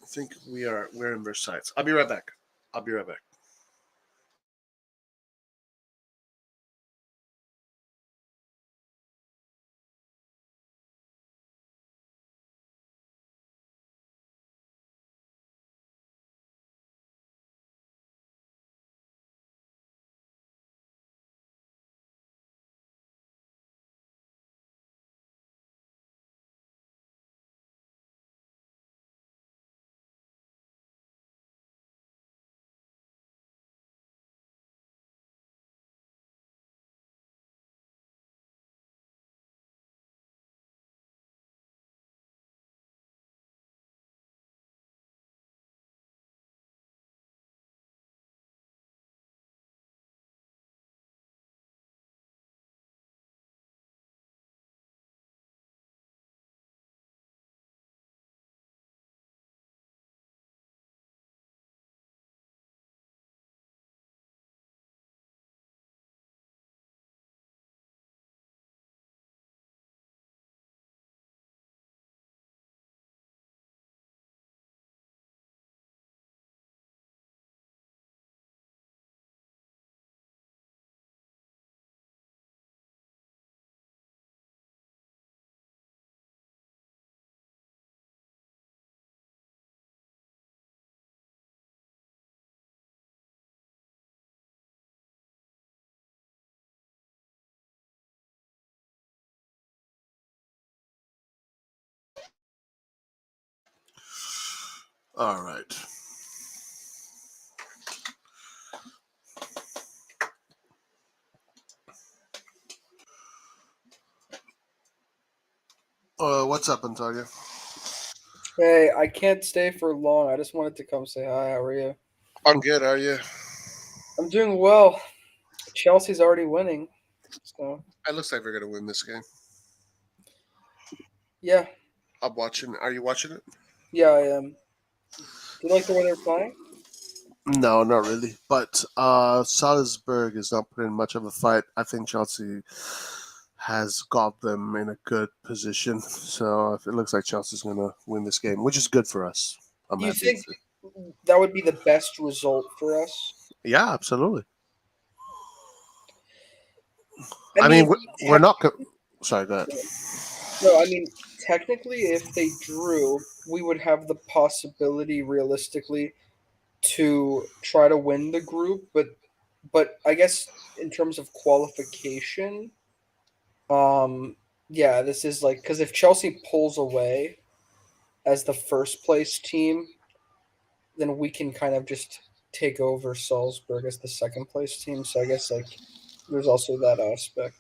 S1: I think we're in their sights. I'll be right back. I'll be right back. All right. What's up, Antonio?
S2: Hey, I can't stay for long. I just wanted to come say hi. How are you?
S1: I'm good. Are you?
S2: I'm doing well. Chelsea's already winning. So,
S1: It looks like we're gonna win this game.
S2: yeah.
S1: I'm watching. Are you watching it?
S2: Yeah, I am. Do you like the way they're playing?
S1: No, not really. But Salzburg is not putting much of a fight. I think Chelsea has got them in a good position. So it looks like Chelsea's going to win this game, which is good for us. I'm
S2: You
S1: happy.
S2: think that would be the best result for us?
S1: Yeah, absolutely.
S2: I
S1: I
S2: mean,
S1: mean, we're not. Sorry, go ahead.
S2: no, I mean, technically, if they drew, we would have the possibility, realistically, to try to win the group. But I guess in terms of qualification, Um, yeah, this is like because if Chelsea pulls away as the first place team, then we can kind of just take over Salzburg as the second place team. So I guess like there's also that aspect.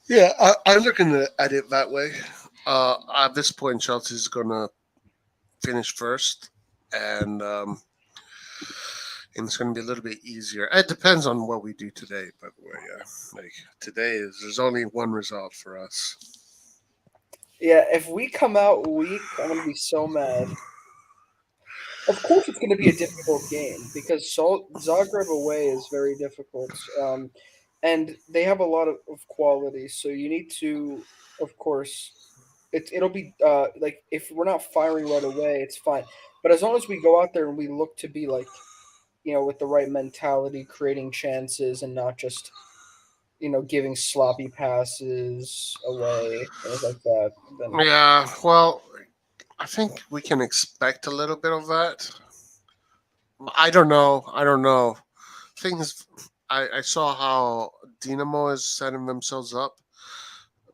S1: Yeah, I'm looking at it that way. At this point, Chelsea's going to finish first, and and it's going to be a little bit easier. It depends on what we do today, by the way. Yeah, like today is there's only one result for us.
S2: Yeah, if we come out weak, I'm gonna be so mad. Of course, it's going to be a difficult game because Zagreb away is very difficult, and they have a lot of quality. So you need to, of course, it'll be like if we're not firing right away, it's fine. But as long as we go out there and we look to be like, with the right mentality, creating chances and not just giving sloppy passes away, things like that, then
S1: Yeah, well, I think we can expect a little bit of that. I don't know. I don't know. Things. I saw how Dynamo is setting themselves up.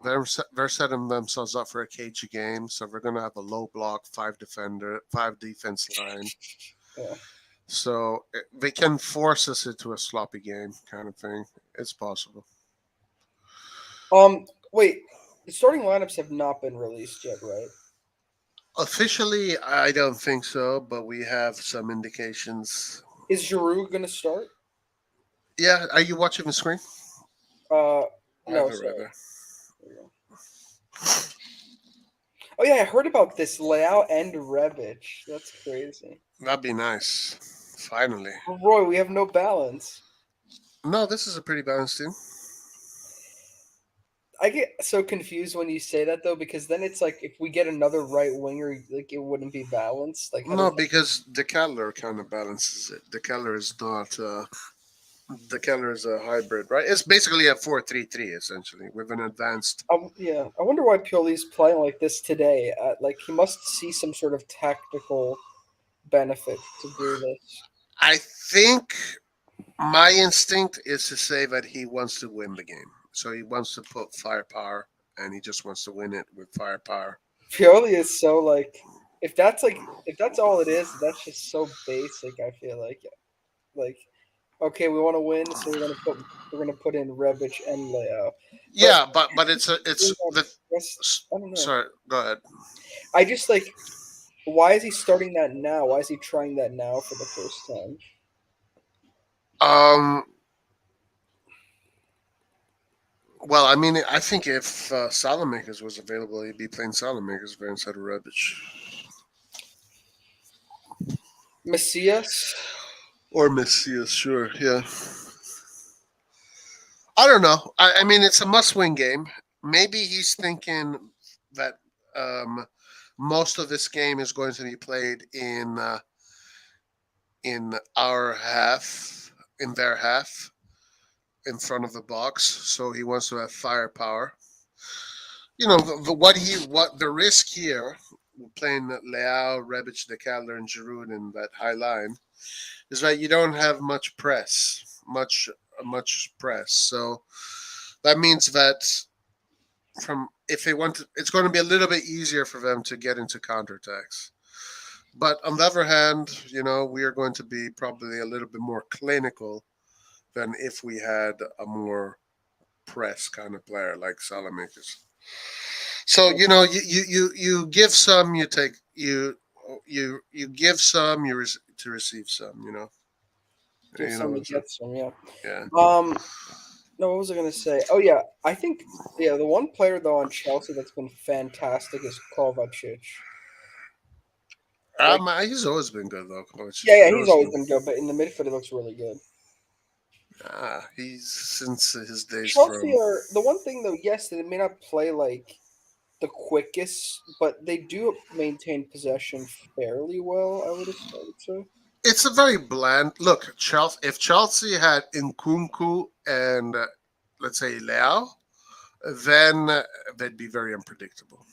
S1: They're setting themselves up for a cagey game, so we're gonna have a low block, five defender, five defense line.
S2: yeah.
S1: So they can force us into a sloppy game kind of thing. It's possible.
S2: Wait, the starting lineups have not been released yet, right?
S1: Officially, I don't think so, but we have some indications.
S2: Is Giroud gonna start?
S1: Yeah, are you watching the screen?
S2: Uh,
S1: I have
S2: no,
S1: it right
S2: sorry.
S1: there.
S2: There you go. Oh yeah, I heard about this Leao and Rebic. That's crazy.
S1: That'd be nice. Finally.
S2: Roy, we have no balance.
S1: No, this is a pretty balanced team.
S2: I get so confused when you say that though, because then it's like if we get another right winger, like it wouldn't be balanced. Like how
S1: No,
S2: does that?
S1: because the Keller kind of balances it. The Keller is not. The Keller is a hybrid, right? It's basically a 4-3-3 essentially with an advanced.
S2: Yeah, I wonder why Pioli's playing like this today. Like he must see some sort of tactical benefit to do this.
S1: I think my instinct is to say that he wants to win the game. So he wants to put firepower and he just wants to win it with firepower.
S2: Pioli is so if that's all it is, that's just so basic. I feel like okay, we want to win, so we're gonna put in Rebic and Leo. But
S1: Yeah, but it's the
S2: I don't know.
S1: sorry, go ahead.
S2: I just like why is he starting that now? Why is he trying that now for the first time?
S1: Um well, I mean, I think if Salamakers was available, he'd be playing Salamakers there instead of Rebic.
S2: Macias.
S1: Or Messias, sure, yeah. I don't know. I mean, it's a must-win game. Maybe he's thinking that um, most of this game is going to be played in our half, in their half, in front of the box. So he wants to have firepower. You know, what the risk here, playing Leao, Rebic, De Cadler, and Giroud in that high line, is that you don't have much press. So that means that from if they want to, it's going to be a little bit easier for them to get into counterattacks. But on the other hand, we are going to be probably a little bit more clinical than if we had a more press kind of player like Salamakers. So you give some, you take you give some, to receive some.
S2: Give
S1: You know
S2: some
S1: what
S2: to
S1: I'm saying?
S2: get some, yeah.
S1: Yeah.
S2: No, what was I gonna say? Oh yeah, I think the one player though on Chelsea that's been fantastic is Kovacic. Like
S1: He's always been good though, coach.
S2: yeah,
S1: He's
S2: he's
S1: always
S2: always
S1: been.
S2: been good, but in the midfield he looks really good.
S1: He's since his days
S2: Chelsea
S1: from.
S2: are the one thing though. Yes, they may not play like the quickest, but they do maintain possession fairly well. I would say.
S1: It's a very bland look. Chelsea. If Chelsea had Nkunku and let's say Leao, then they'd be very unpredictable.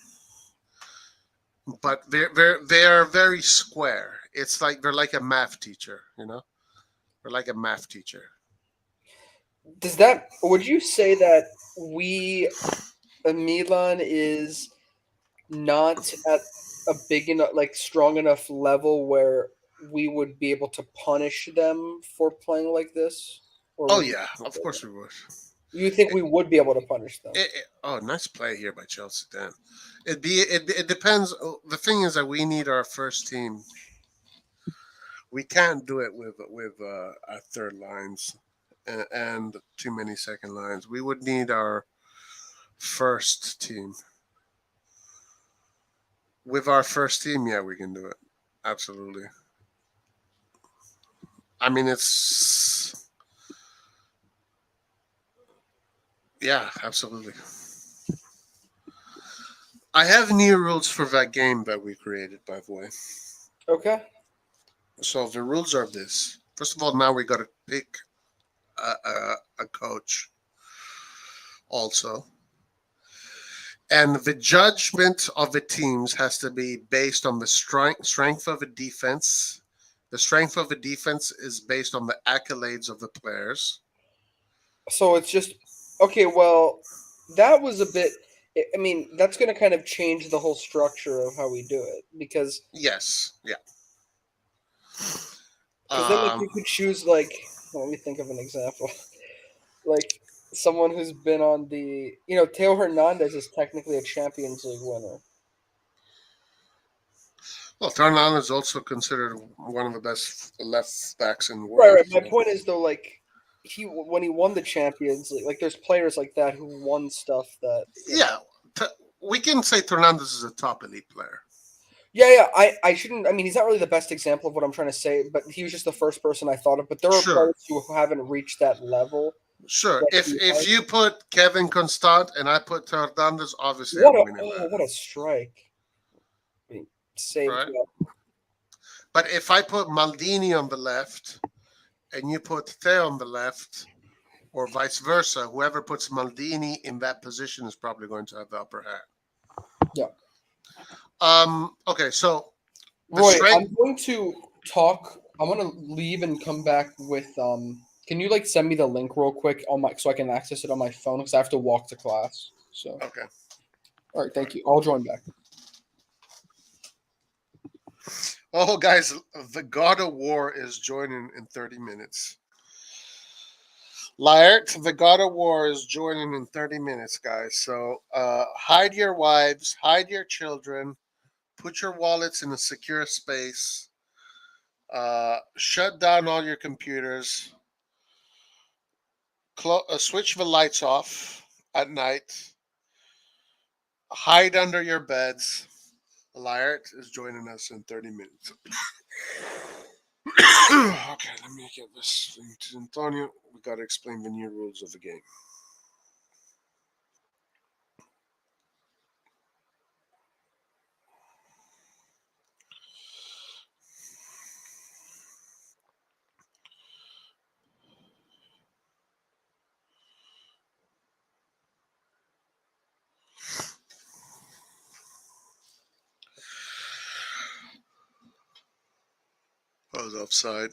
S1: But they're very square. It's like they're like a math teacher. They're like a math teacher.
S2: Does that? Would you say that we Milan is not at a big enough, like strong enough level where we would be able to punish them for playing like this? Or
S1: Oh
S2: would you
S1: yeah,
S2: say
S1: of
S2: that?
S1: course we would.
S2: You think we would be able to punish them?
S1: Oh, nice play here by Chelsea. Dan. It depends. The thing is that we need our first team. We can't do it with our third lines and too many second lines. We would need our first team. With our first team, yeah, we can do it. Absolutely. I mean, it's yeah, absolutely. I have new rules for that game that we created, by the way.
S2: Okay.
S1: So the rules are this. First of all, now we got to pick a coach also. And the judgment of the teams has to be based on the strength of the defense. The strength of the defense is based on the accolades of the players.
S2: So it's just okay. Well, that was a bit. I mean, that's going to kind of change the whole structure of how we do it because
S1: Yes, yeah.
S2: Because then, like,
S1: Um,
S2: you could choose, like, let me think of an example. Like, someone who's been on the, Teo Hernandez is technically a Champions League winner.
S1: well, Tarnan is also considered one of the best left backs in the
S2: Right,
S1: world.
S2: right. My
S1: So.
S2: point is though, like, when he won the Champions League, like, there's players like that who won stuff that.
S1: Yeah, we can say Fernandez is a top elite player.
S2: Yeah, yeah. I shouldn't. I mean, he's not really the best example of what I'm trying to say, but he was just the first person I thought of. But there are
S1: Sure,
S2: players who haven't reached that level.
S1: sure.
S2: That
S1: If
S2: he
S1: if
S2: has.
S1: you put Kevin Constant and I put Fernandez, obviously I'm winning that,
S2: What a strike! He saved
S1: right?
S2: that.
S1: But if I put Maldini on the left and you put Theo on the left, or vice versa, whoever puts Maldini in that position is probably going to have the upper hand.
S2: Yeah.
S1: Okay, so the
S2: Roy,
S1: strength.
S2: I'm going to talk. I'm gonna leave and come back with. Can you like send me the link real quick on my so I can access it on my phone because I have to walk to class. So,
S1: Okay.
S2: all right, thank you. I'll join back.
S1: Oh, guys, the God of War is joining in 30 minutes. Laert, the God of War is joining in 30 minutes, guys. So hide your wives, hide your children, put your wallets in a secure space, shut down all your computers, switch the lights off at night, hide under your beds. Laert is joining us in 30 minutes. Okay, let me get this thing to Antonio. We got to explain the new rules of the game. I was offside.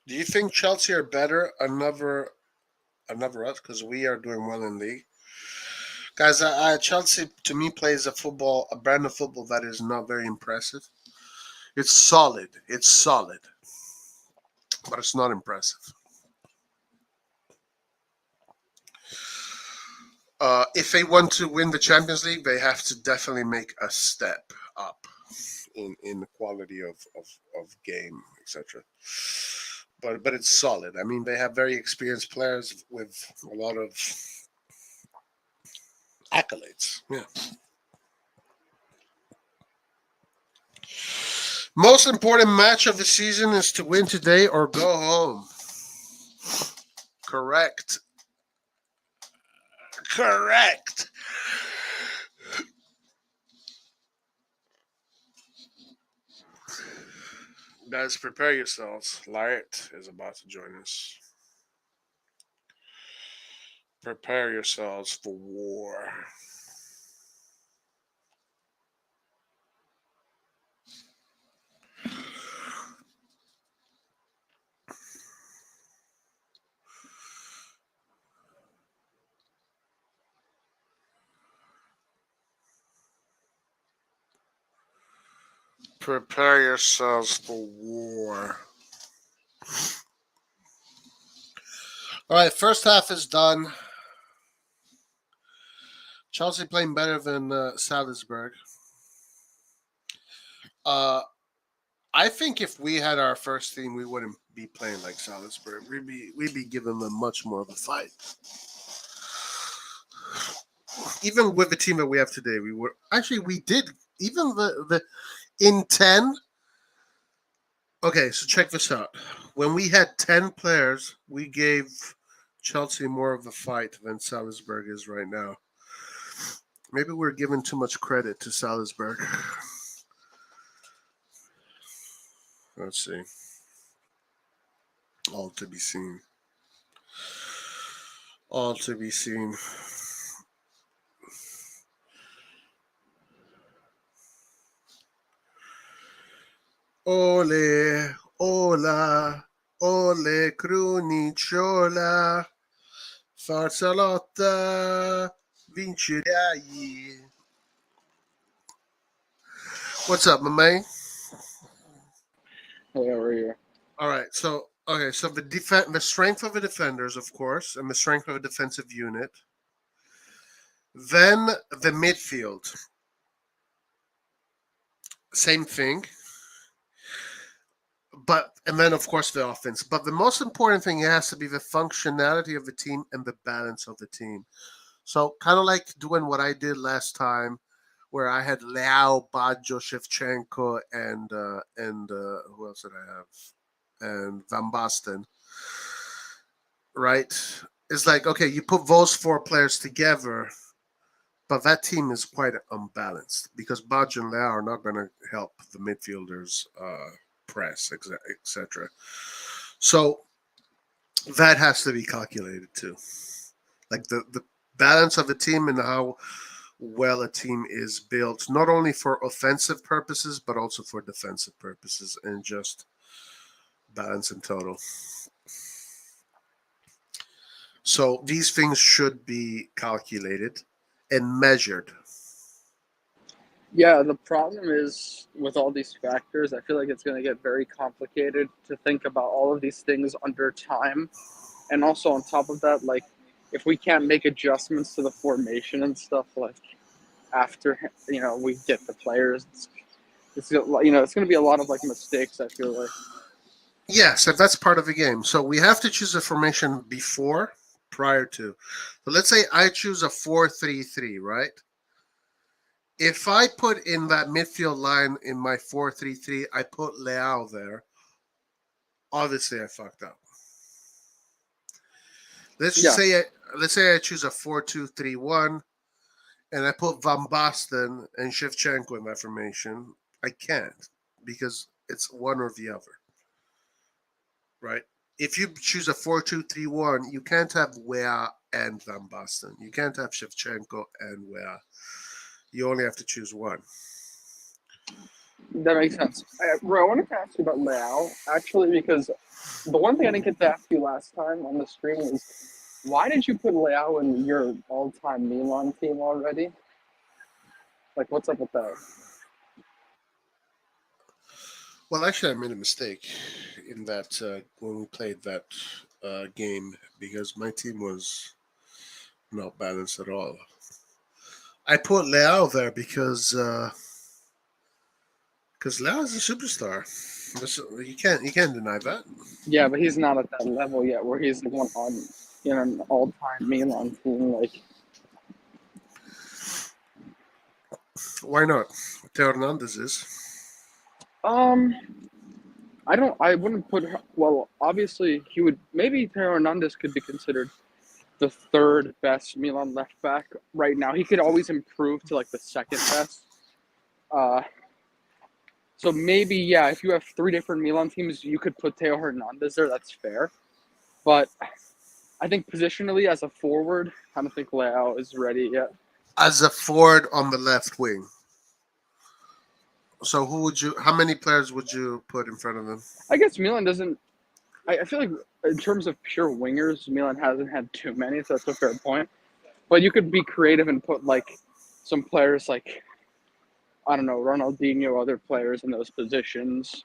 S1: Do you think Chelsea are better? Another us because we are doing well in league. Guys, Chelsea to me plays a brand of football that is not very impressive. It's solid. It's solid, but it's not impressive. If they want to win the Champions League, they have to definitely make a step up in the quality of game, etc. But it's solid. I mean, they have very experienced players with a lot of accolades. Yeah. Most important match of the season is to win today or go home. Correct. Correct. Guys, prepare yourselves. Laert is about to join us. Prepare yourselves for war. Prepare yourselves for war. All right, first half is done. Chelsea playing better than Salzburg. Uh, I think if we had our first team, we wouldn't be playing like Salzburg. We'd be giving them much more of a fight. Even with the team that we have today, we did even the in 10. Okay, so check this out. When we had 10 players, we gave Chelsea more of a fight than Salzburg is right now. Maybe we're giving too much credit to Salzburg. Let's see. All to be seen. All to be seen. Ole, ola, ole, Cruniciola, forza lotta, vincerai. What's up, my man?
S2: Hey, how are you?
S1: All right. So okay. So the strength of the defenders, of course, and the strength of a defensive unit. Then the midfield, same thing. But and then of course the offense. But the most important thing has to be the functionality of the team and the balance of the team. So kind of like doing what I did last time, where I had Leao, Baggio, Shevchenko, and who else did I have? And Van Basten, right? It's like okay, you put those four players together, but that team is quite unbalanced because Baggio and Leao are not going to help the midfielders press, etc. So that has to be calculated too, like the balance of the team and how well a team is built, not only for offensive purposes but also for defensive purposes, and just balance in total. So these things should be calculated and measured.
S2: Yeah, the problem is with all these factors, I feel like it's going to get very complicated to think about all of these things under time. And also on top of that, like if we can't make adjustments to the formation and stuff, like after we get the players, it's it's going to be a lot of like mistakes. I feel like.
S1: Yes, and that's part of the game. So we have to choose a formation before, prior to. So let's say I choose a 4-3-3, right? If I put in that midfield line in my 4-3-3, I put Leao there. Obviously, I fucked up. Let's just
S2: Yeah,
S1: say I choose a 4-2-3-1, and I put Van Basten and Shevchenko in that formation. I can't because it's one or the other, right? If you choose a 4-2-3-1, you can't have Wea and Van Basten. You can't have Shevchenko and Wea. You only have to choose one.
S2: that makes sense. Bro, I wanted to ask you about Leao actually because the one thing I didn't get to ask you last time on the stream was why did you put Leao in your all-time Milan team already? Like, what's up with that?
S1: Well, actually, I made a mistake in that when we played that game because my team was not balanced at all. I put Leao there because Leao is a superstar. You can't deny that.
S2: Yeah, but he's not at that level yet where he's the one on an all-time Milan team. Like,
S1: Why not? Theo Hernandez is.
S2: um, I wouldn't put. Well, obviously, he would. Maybe Teo Hernandez could be considered the third best Milan left back right now. He could always improve to like the second best. Uh, so maybe yeah, if you have three different Milan teams, you could put Teo Hernandez there. That's fair. But I think positionally as a forward, I don't think Leao is ready yet.
S1: As a forward on the left wing. So who would you? How many players would you put in front of them?
S2: I guess Milan doesn't. I feel like in terms of pure wingers, Milan hasn't had too many, so that's a fair point. But you could be creative and put like some players like I don't know Ronaldinho, other players in those positions,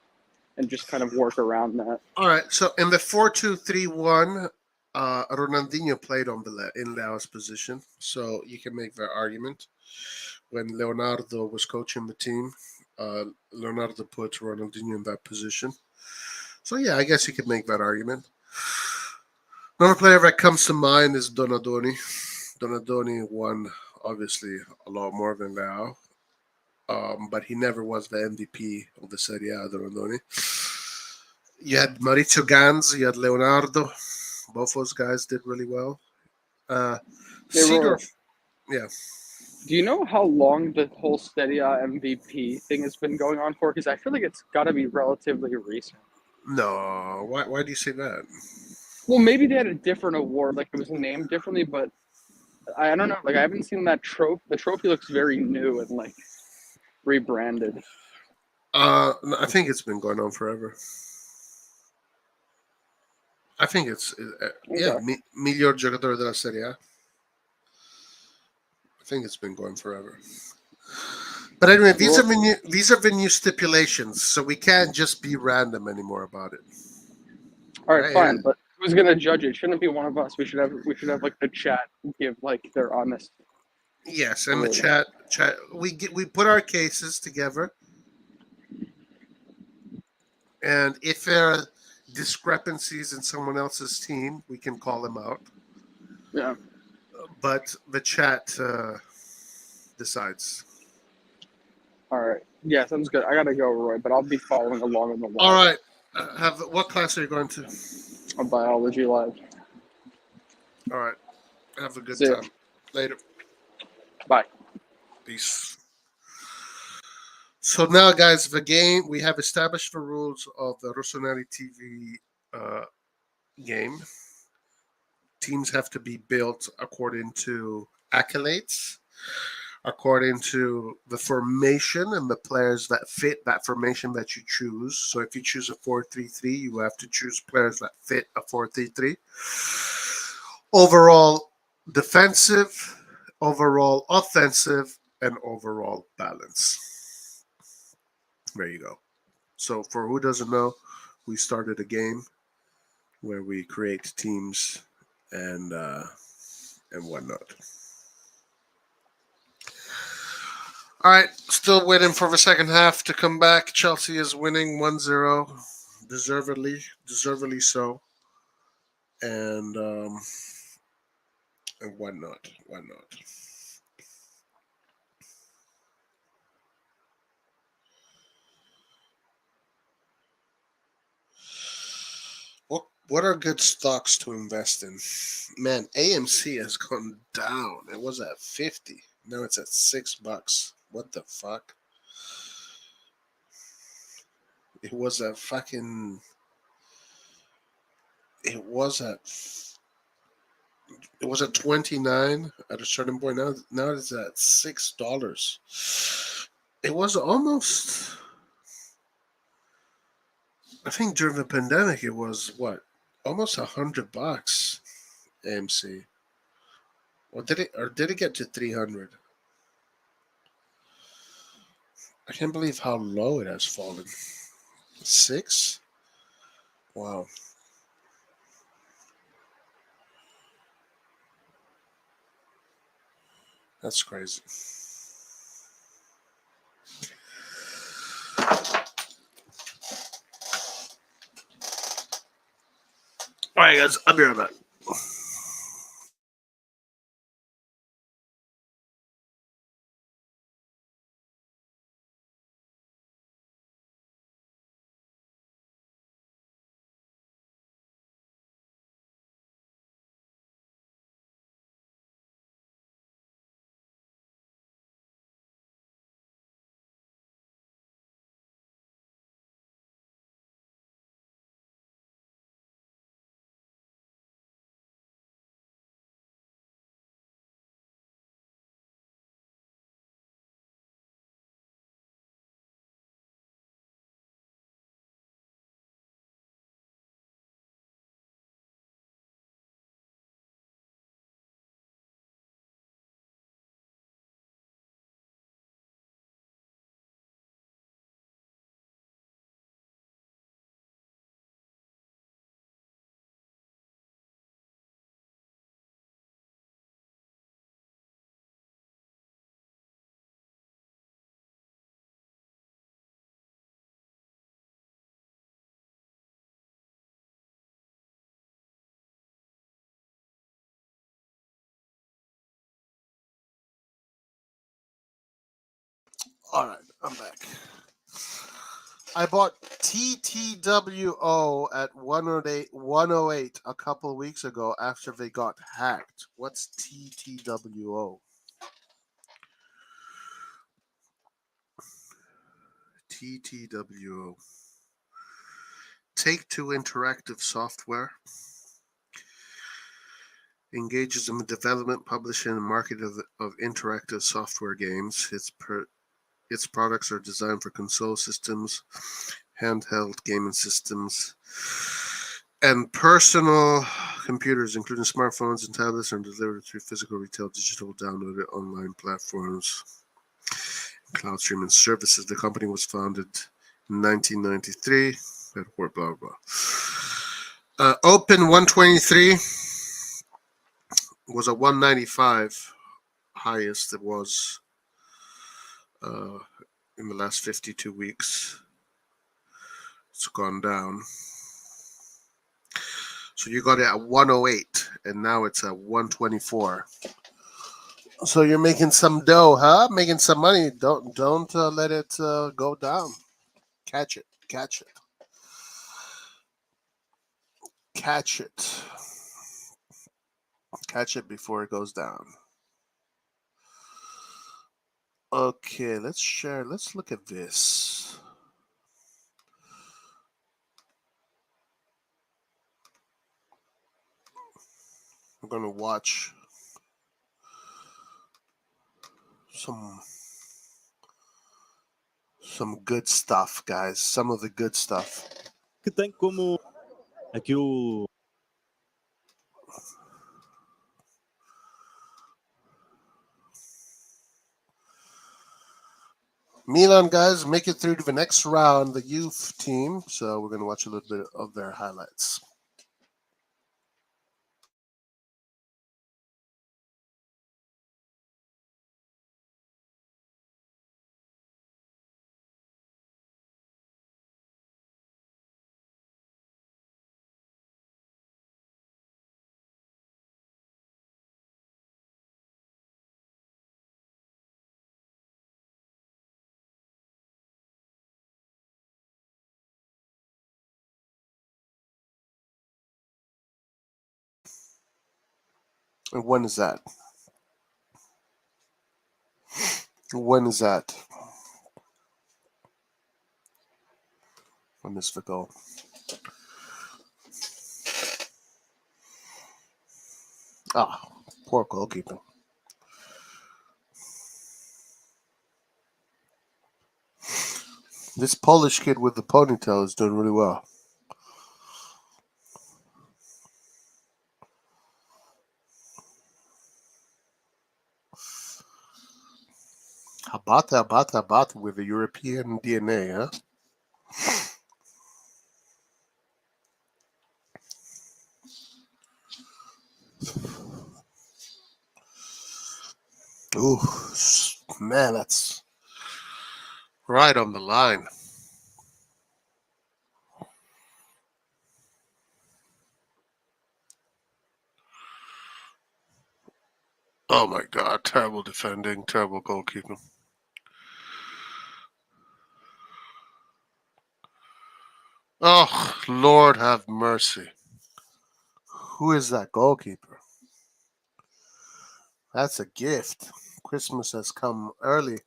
S2: and just kind of work around that.
S1: All right. So in the 4-2-3-1, Ronaldinho played on in Leao's position, so you can make that argument. When Leonardo was coaching the team, Leonardo put Ronaldinho in that position. So yeah, I guess you could make that argument. Another player that comes to mind is Donadoni. Donadoni won obviously a lot more than Leao, but he never was the MVP of the Serie A. Donadoni. You had Maurizio Ganz, you had Leonardo. Both those guys did really well. Uh,
S2: They were.
S1: Seedorf, yeah.
S2: Do you know how long the whole Serie A MVP thing has been going on for? Because I feel like it's got to be relatively recent.
S1: No, why do you say that?
S2: Well, maybe they had a different award, like it was named differently, but I don't know. Like I haven't seen that trophy. The trophy looks very new and like rebranded.
S1: I think it's been going on forever. I think it's yeah,
S2: Okay.
S1: miglior giocatore della Serie A. I think it's been going forever. But anyway,
S2: Rule.
S1: these are venue stipulations, so we can't just be random anymore about it,
S2: All right,
S1: right?
S2: fine, but who's gonna judge it? Shouldn't it be one of us? We should have like the chat give like their honest
S1: Yes, and the
S2: rating.
S1: chat we put our cases together, and if there are discrepancies in someone else's team, we can call them out.
S2: Yeah.
S1: But the chat decides.
S2: All right. Yeah, sounds good. I gotta go, Roy, but I'll be following along in the
S1: All
S2: live
S1: right. Have what class are you going to?
S2: on biology live.
S1: All right. Have a good
S2: See ya.
S1: time. Later.
S2: Bye.
S1: Peace. So now, guys, the game we have established the rules of the RossonARI TV game. Teams have to be built according to accolades, according to the formation and the players that fit that formation that you choose. So if you choose a 4-3-3, you have to choose players that fit a 4-3-3. Overall defensive, overall offensive, and overall balance. There you go. So for who doesn't know, we started a game where we create teams and whatnot. All right, still waiting for the second half to come back. Chelsea is winning 1-0, deservedly so, and and whatnot, whatnot. What are good stocks to invest in? Man, AMC has gone down. It was at 50. Now it's at $6. What the fuck? It was at fucking. It was at. It was at 29 at a certain point. Now it's at $6. It was almost. I think during the pandemic, it was what, almost $100. AMC. Or did it get to 300? I can't believe how low it has fallen. 6? Wow. That's crazy. All right, guys. I'll be right back. All right, I'm back. I bought TTWO at 108 a couple of weeks ago after they got hacked. What's TTWO? TTWO. Take Two Interactive Software engages in the development, publishing, and marketing of interactive software games. Its products are designed for console systems, handheld gaming systems, and personal computers, including smartphones and tablets, are delivered through physical retail, digital, downloaded online platforms. Cloud streaming services. The company was founded in 1993. Blah blah blah. Open 123 was a 195, highest it was uh, in the last 52 weeks. It's gone down. So you got it at 108, and now it's at 124. So you're making some dough, huh? Making some money. Don't let it go down. Catch it. Catch it. Catch it. Catch it before it goes down. Okay, let's share. Let's look at this. We're gonna watch some good stuff, guys. Some of the good stuff.
S3: Que tem como aqui o
S1: Milan guys make it through to the next round, the youth team. So we're gonna watch a little bit of their highlights. And when is that? When is that? When is the goal? Ah, poor goalkeeper. This Polish kid with the ponytail is doing really well. Habata with the European DNA, huh? Ooh, man, that's right on the line. Oh my God, terrible defending, terrible goalkeeping. Oh, Lord have mercy. Who is that goalkeeper? That's a gift. Christmas has come early.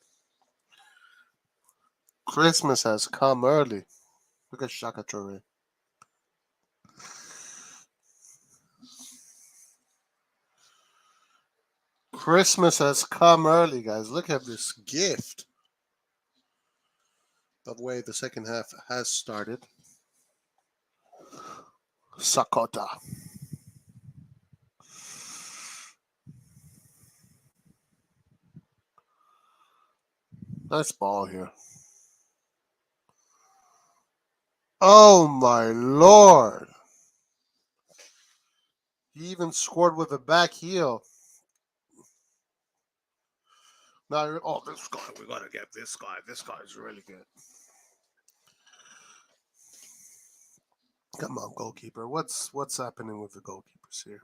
S1: Christmas has come early. Look at Shaka Toure. Christmas has come early, guys. Look at this gift. The way the second half has started. Sakota. Nice ball here. Oh my Lord. He even scored with a back heel. Now, oh, this guy, we gotta get this guy. This guy's really good. Come on, goalkeeper. What's happening with the goalkeepers here?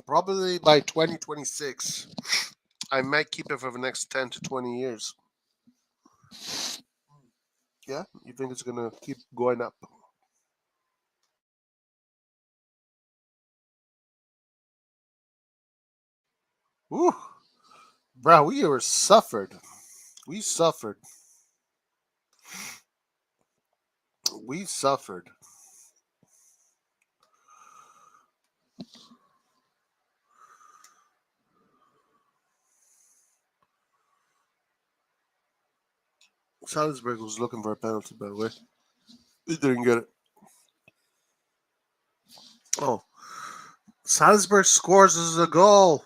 S1: Probably by 2026, I might keep it for the next 10 to 20 years. Yeah? You think it's gonna keep going up? Woo! Bro, we were suffered. We suffered. We suffered. Salzburg was looking for a penalty, by the way. He didn't get it. Salzburg scores as a goal.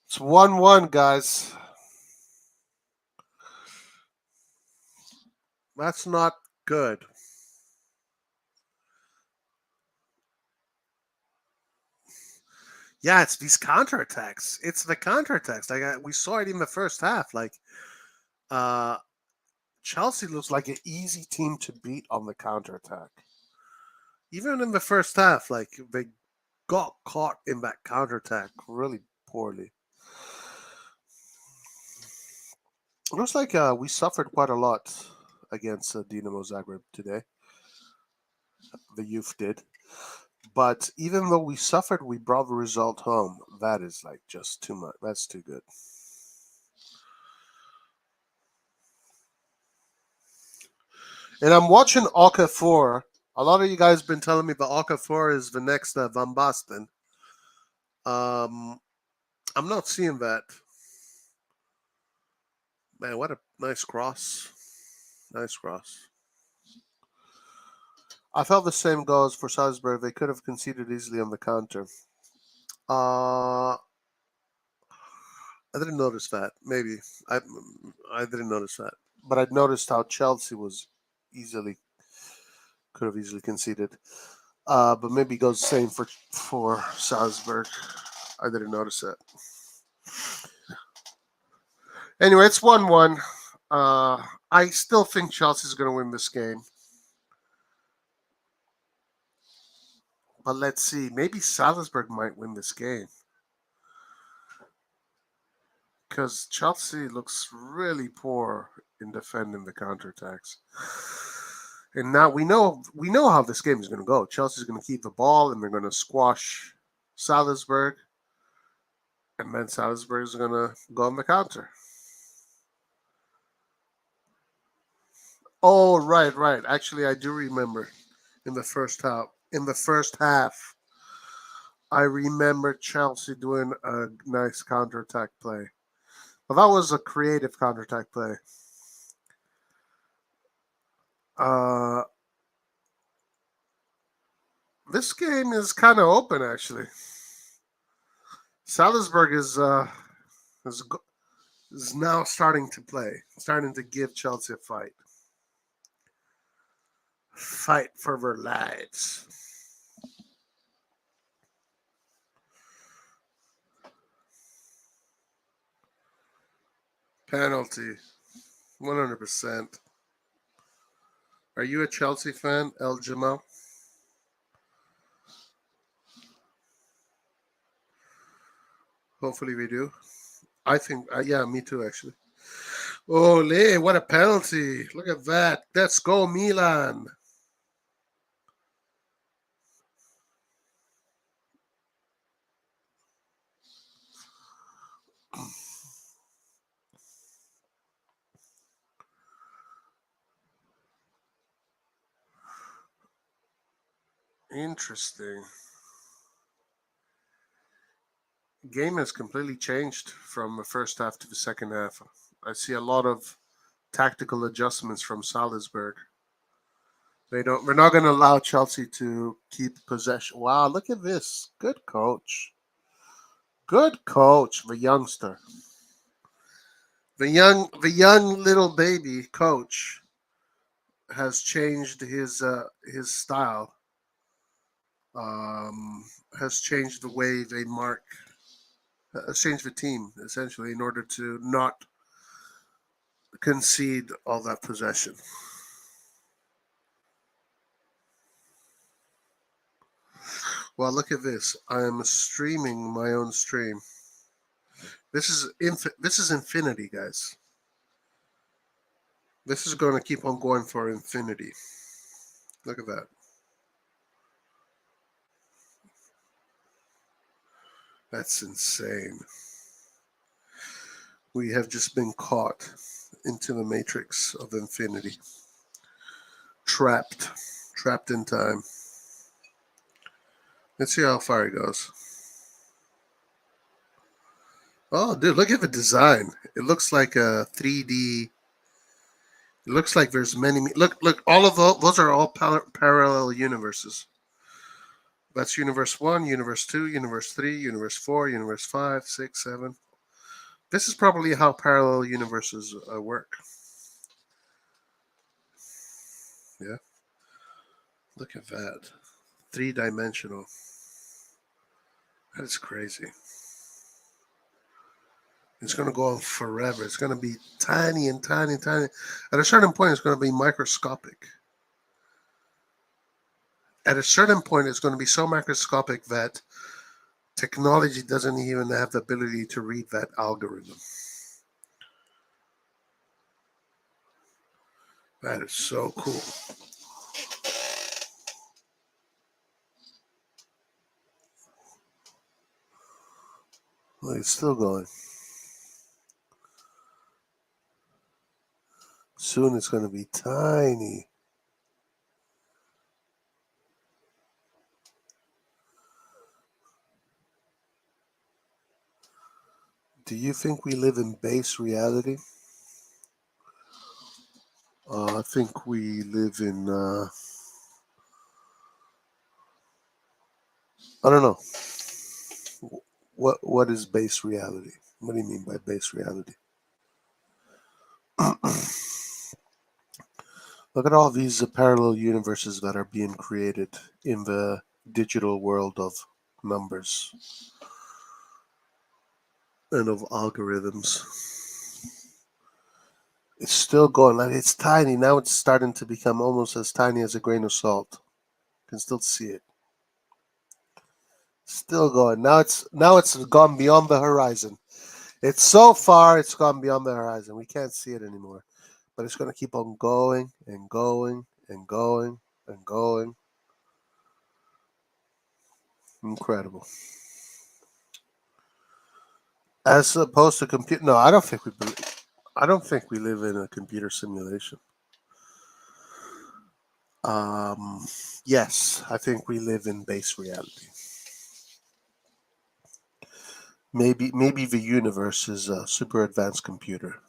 S1: It's 1-1, guys. That's not good. Yeah, it's these counterattacks. It's the counterattacks. We saw it in the first half. Uh, Chelsea looks like an easy team to beat on the counterattack. Even in the first half, they got caught in that counterattack really poorly. It looks like we suffered quite a lot against Dinamo Zagreb today. The youth did. But even though we suffered, we brought the result home. That is just too much. That's too good. And I'm watching Okafor. A lot of you guys have been telling me that Okafor is the next Van Basten. I'm not seeing that. Man, what a nice cross. Nice cross. I felt the same goes for Salzburg. They could have conceded easily on the counter. I didn't notice that. Maybe. I didn't notice that. But I noticed how Chelsea could have easily conceded. But maybe it goes the same for Salzburg. I didn't notice that. Anyway, it's 1-1. I still think Chelsea's going to win this game. But let's see. Maybe Salzburg might win this game. Because Chelsea looks really poor in defending the counterattacks. And now we know how this game is going to go. Chelsea's going to keep the ball and they're going to squash Salzburg. And then Salzburg is going to go on the counter. Oh, right. Actually, I do remember in the first half, I remember Chelsea doing a nice counterattack play. Well, that was a creative counterattack play. This game is kind of open, actually. Salzburg is now starting to play, starting to give Chelsea a fight. Fight for their lives. Penalty. 100%. Are you a Chelsea fan, El Jamal? Hopefully we do. I think, yeah, me too, actually. Ole, what a penalty. Look at that. Let's go, Milan. Interesting. Game has completely changed from the first half to the second half. I see a lot of tactical adjustments from Salzburg. We're not going to allow Chelsea to keep possession. Wow, look at this. Good coach. Good coach, the youngster. The young little baby coach has changed his style. Has changed the way they mark. Has changed the team essentially in order to not concede all that possession. Well, look at this. I am streaming my own stream. This is infinity, guys. This is going to keep on going for infinity. Look at that. That's insane. We have just been caught into the matrix of infinity. Trapped in time. Let's see how far it goes. Oh, dude, look at the design. It looks like a 3D. It looks like there's many. Look, all of those are all parallel universes. That's universe 1, universe 2, universe 3, universe 4, universe 5, 6, 7. This is probably how parallel universes work. Yeah, look at that. 3-dimensional. That is crazy. It's going to go on forever. It's going to be tiny and tiny and tiny. At a certain point, it's going to be microscopic. At a certain point, it's going to be so microscopic that technology doesn't even have the ability to read that algorithm. That is so cool. Look, it's still going. Soon it's going to be tiny. Do you think we live in base reality? I think we live in, I don't know. What is base reality? What do you mean by base reality? Look at all these parallel universes that are being created in the digital world of numbers and of algorithms. It's still going. Like, it's tiny. Now it's starting to become almost as tiny as a grain of salt. You can still see it. Still going. Now it's gone beyond the horizon. It's so far it's gone beyond the horizon. We can't see it anymore. But it's going to keep on going and going and going and going. Incredible. As opposed to computer. No, I don't think we live in a computer simulation. Yes, I think we live in base reality. Maybe the universe is a super advanced computer,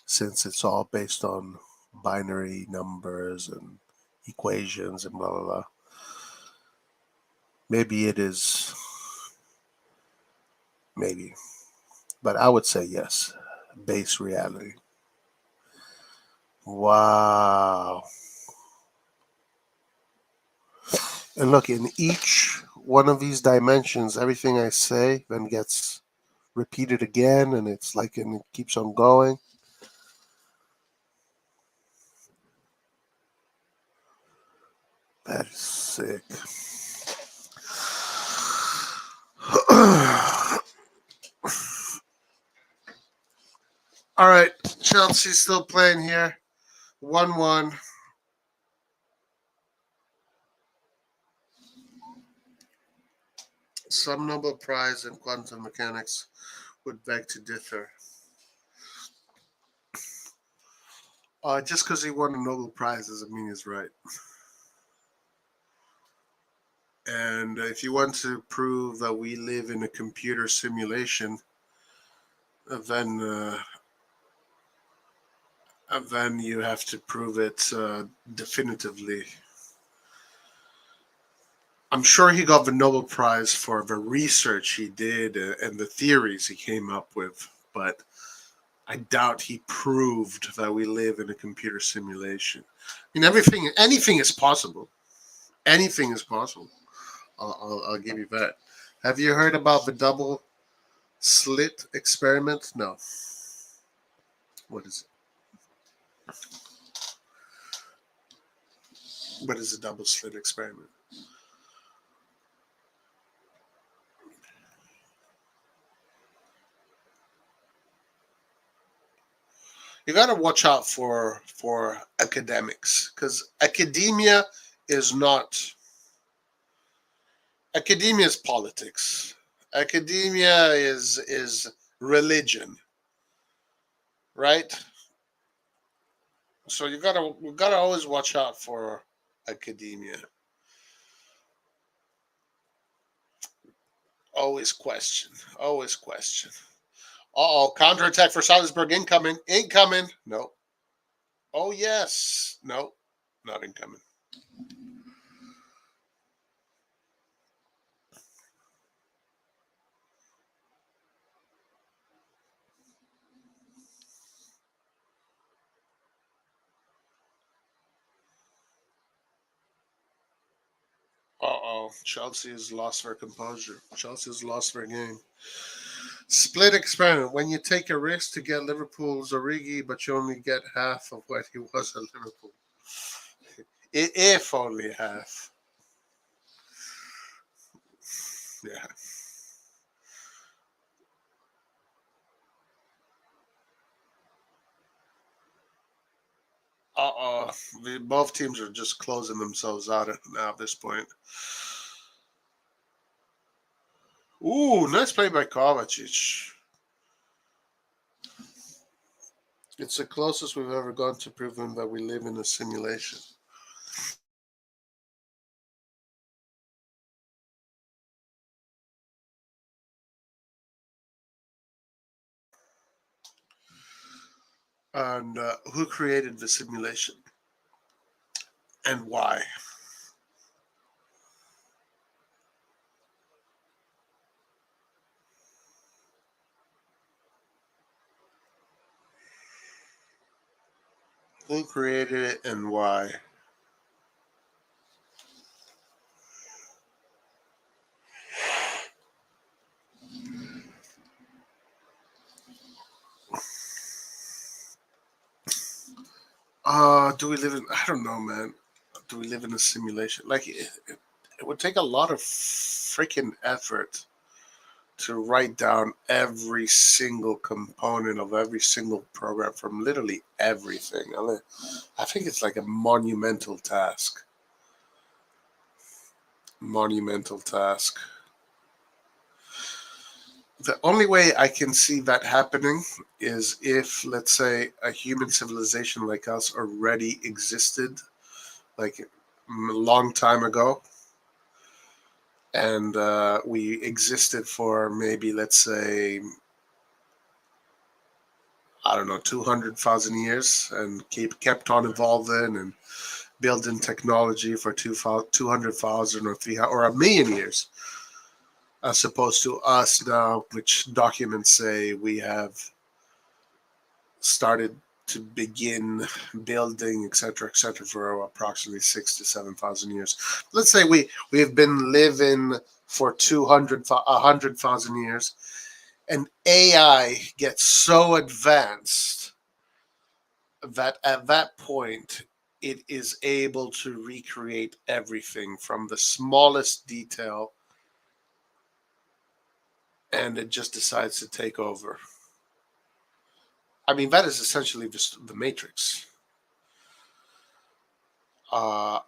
S1: since it's all based on binary numbers and equations and blah blah blah. Maybe it is. Maybe. But I would say yes. Base reality. Wow. And look, in each one of these dimensions, everything I say then gets repeated again, and it's like, and it keeps on going. That is sick. All right, Chelsea's still playing here. 1-1. Some Nobel Prize in quantum mechanics would beg to differ. Just because he won a Nobel Prize doesn't mean he's right. And if you want to prove that we live in a computer simulation, then you have to prove it definitively. I'm sure he got the Nobel Prize for the research he did and the theories he came up with, but I doubt he proved that we live in a computer simulation. I mean, anything is possible. Anything is possible. I'll give you that. Have you heard about the double slit experiment? No. What is it? What is a double slit experiment? You got to watch out for academics, because academia is politics. Academia is religion, right? So you gotta always watch out for academia. Always question. Always question. Uh-oh, counterattack for Salzburg incoming. Incoming. No. Oh, yes. No, not incoming. Uh-oh. Chelsea has lost their composure. Chelsea has lost their game. Split experiment. When you take a risk to get Liverpool's Origi, but you only get half of what he was at Liverpool. If only half. Yeah. Uh-oh. Both teams are just closing themselves out now at this point. Ooh, nice play by Kovacic. It's the closest we've ever gone to proving that we live in a simulation. And who created the simulation? And why? Who created it and why? Do we live in? I don't know, man. Do we live in a simulation? Like it would take a lot of freaking effort to write down every single component of every single program from literally everything. I think it's like a monumental task. Monumental task. The only way I can see that happening is if, let's say, a human civilization like us already existed, like a long time ago, and we existed for maybe, let's say, I don't know, 200,000 years, and kept on evolving and building technology for 200,000 or 300 or a million years, as opposed to us now, which documents say we have started to begin building, et cetera, for approximately 6 to 7,000 years. Let's say we have been living for 100,000 years, and AI gets so advanced that at that point it is able to recreate everything from the smallest detail, and it just decides to take over. I mean, that is essentially just the Matrix. Uh,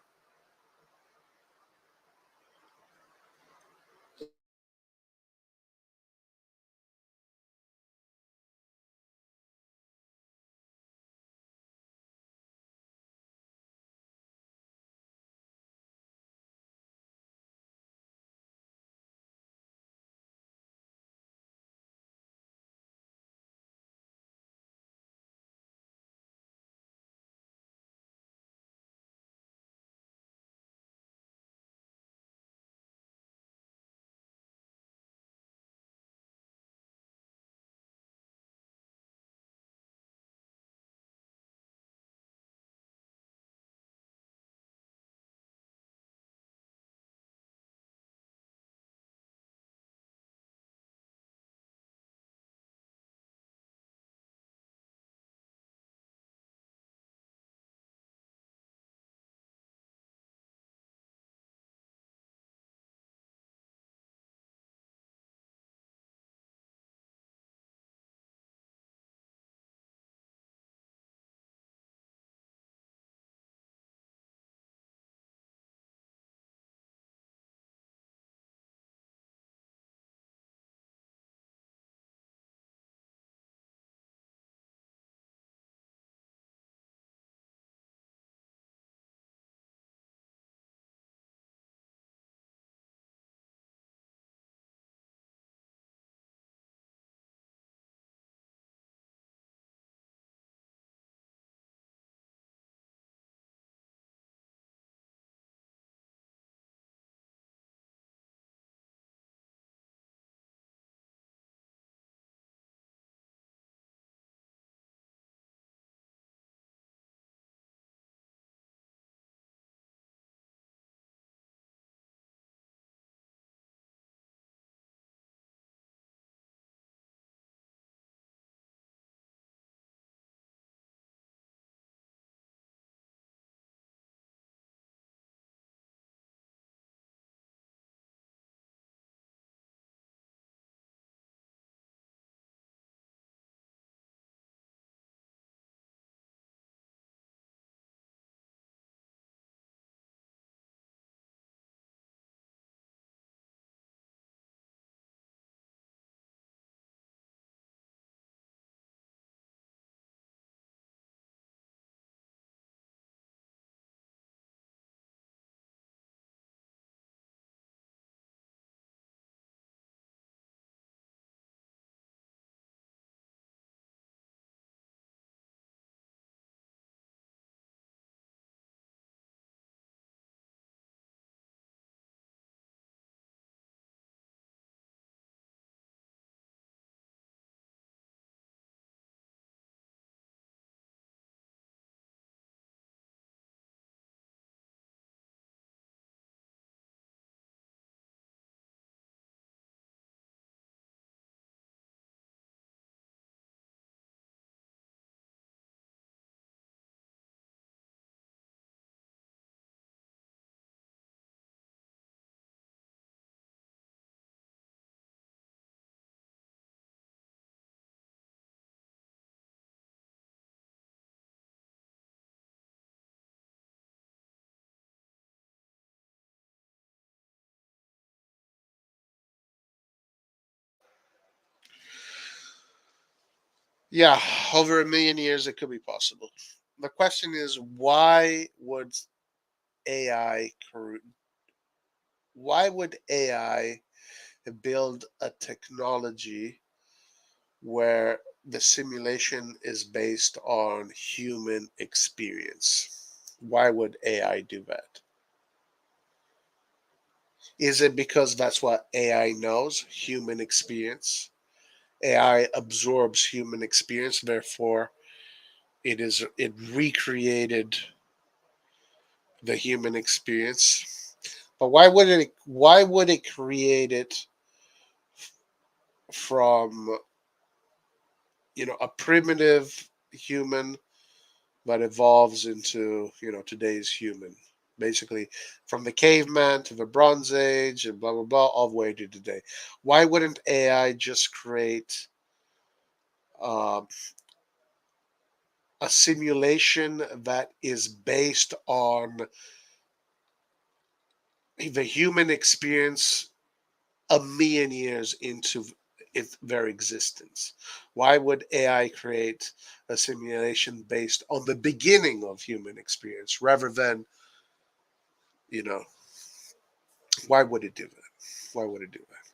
S1: Yeah, over a million years, it could be possible. The question is, AI, why would AI build a technology where the simulation is based on human experience? Why would AI do that? Is it because that's what AI knows, human experience? AI absorbs human experience, therefore it recreated the human experience. But why would it create it from a primitive human that evolves into today's human, basically from the caveman to the bronze age and blah blah blah all the way to today? Why wouldn't AI just create um, a simulation that is based on the human experience a million years into their existence? Why would AI create a simulation based on the beginning of human experience rather than, you know, why would it do that? Why would it do that?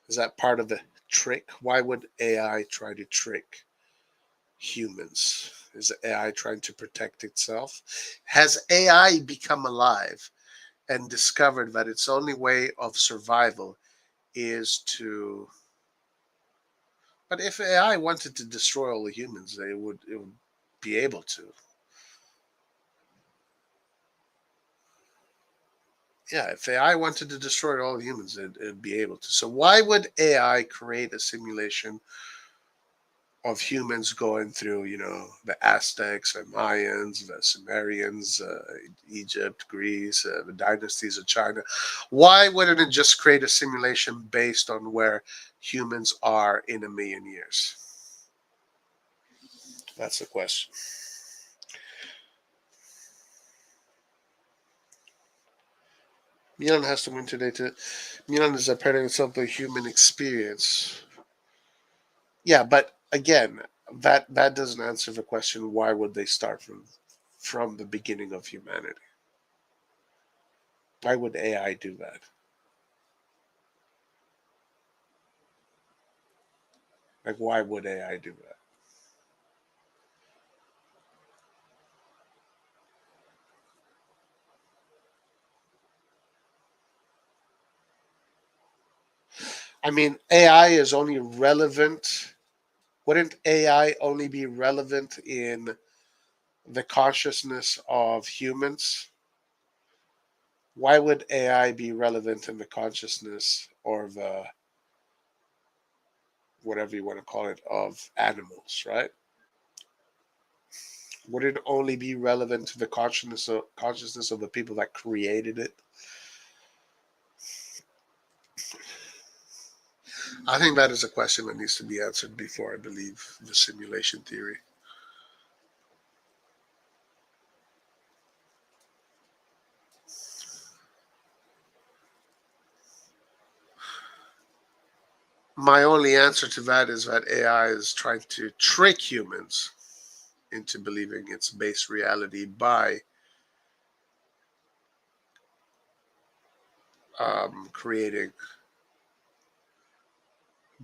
S1: Is that part of the trick? Why would AI try to trick humans? Is AI trying to protect itself? Has AI become alive and discovered that its only way of survival is to. But if AI wanted to destroy all the humans, it would be able to. Yeah, if AI wanted to destroy all the humans, it'd be able to. So why would AI create a simulation of humans going through, the Aztecs, the Mayans, the Sumerians, Egypt, Greece, the dynasties of China? Why wouldn't it just create a simulation based on where humans are in a million years? That's the question. Milan has to win today. Milan is apparently itself the human experience. Yeah, but again, that doesn't answer the question. Why would they start from the beginning of humanity? Why would AI do that? Like, why would AI do that? I mean, AI is only relevant. Wouldn't AI only be relevant in the consciousness of humans? Why would AI be relevant in the consciousness or the whatever you want to call it of animals, right? Would it only be relevant to the consciousness of the people that created it? I think that is a question that needs to be answered before I believe the simulation theory. My only answer to that is that AI is trying to trick humans into believing its base reality creating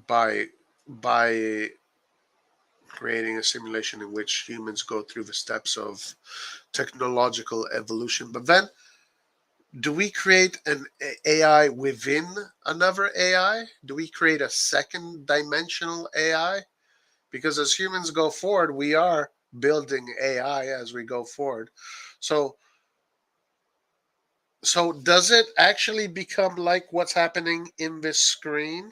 S1: by by creating a simulation in which humans go through the steps of technological evolution. But then, do we create an AI within another AI? Do we create a second dimensional AI? Because as humans go forward, we are building AI as we go forward. So, so does it actually become like what's happening in this screen?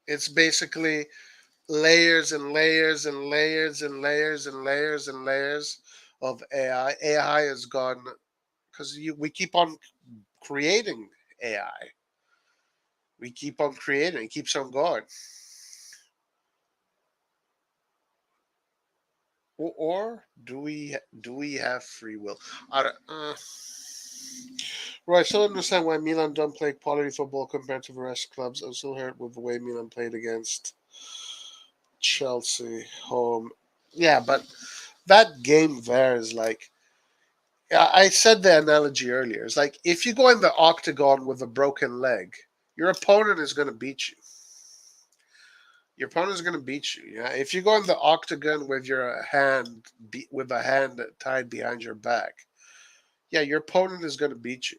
S1: It's basically layers and layers and layers and layers and layers and layers of AI. AI has gone because we keep on creating AI. We keep on creating. It keeps on going. Or do we have free will? I don't, Right, I still understand why Milan don't play quality football compared to the rest of clubs. I'm still hurt with the way Milan played against Chelsea home. Yeah, but that game there is like, I said the analogy earlier. It's like if you go in the octagon with a broken leg, your opponent is going to beat you. Your opponent is going to beat you. Yeah, if you go in the octagon with your hand with a hand tied behind your back, yeah, your opponent is going to beat you.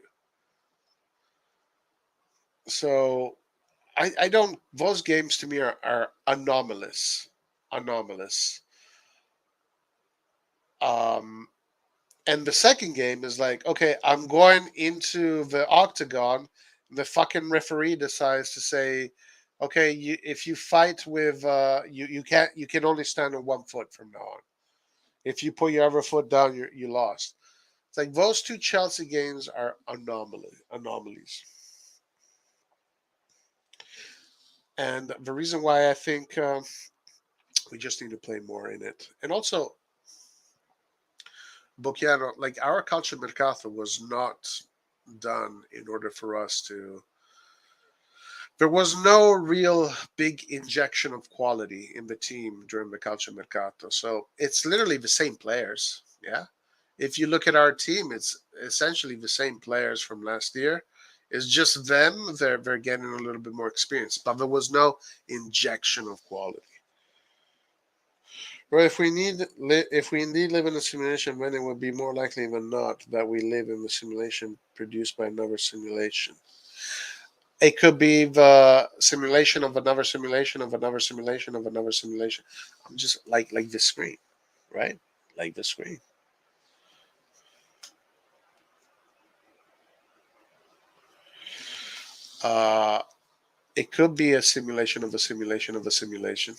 S1: So I don't. Those games to me are anomalous, anomalous. Um, and the second game is like, okay, I'm going into the octagon. The fucking referee decides to say, okay, if you fight with, you can't, you can only stand on one foot from now on. If you put your other foot down, you lost. It's like those two Chelsea games are anomalies. And the reason why I think we just need to play more in it, and also Bocchiano, like our calcio mercato was not done in order for us to. There was no real big injection of quality in the team during the calcio mercato, so it's literally the same players. Yeah, if you look at our team, it's essentially the same players from last year. It's just them; they're getting a little bit more experience, but there was no injection of quality. Well, if we indeed live in a simulation, then it would be more likely than not that we live in the simulation produced by another simulation. It could be the simulation of another simulation of another simulation of another simulation. I'm just like the screen, right? Like the screen. Uh, it could be a simulation of a simulation of a simulation,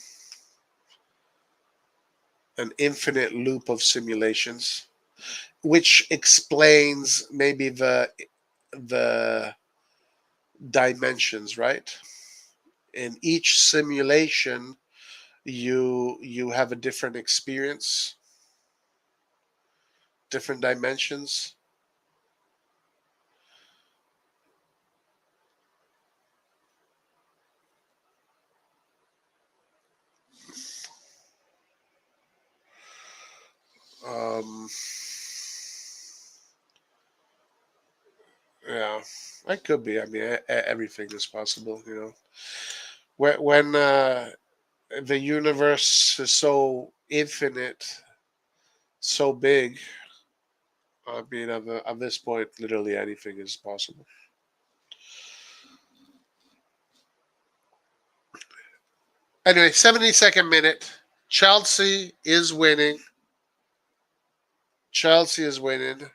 S1: an infinite loop of simulations, which explains maybe the dimensions, right? In each simulation, you have a different experience, different dimensions. Um, yeah, it could be. I mean, everything is possible. You know, when the universe is so infinite, so big. I mean, at this point, literally anything is possible. Anyway, 72nd minute. Chelsea is winning. Chelsea is winning.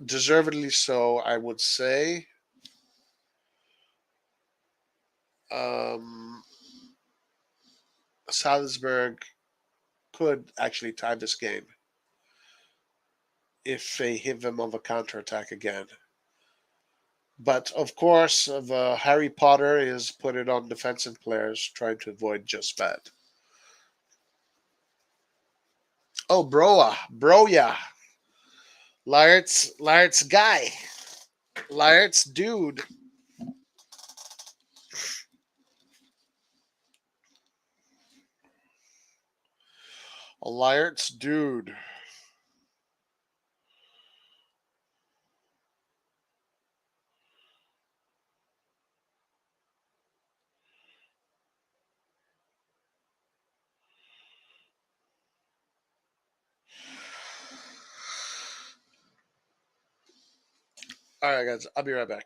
S1: Deservedly so, I would say. Um, Salzburg could actually tie this game if they hit them on the counterattack again. But of course, the Harry Potter is put it on defensive players, trying to avoid just that. Oh, Broya, Lart's guy, Lart's dude. Lart's dude. All right, guys, I'll be right back.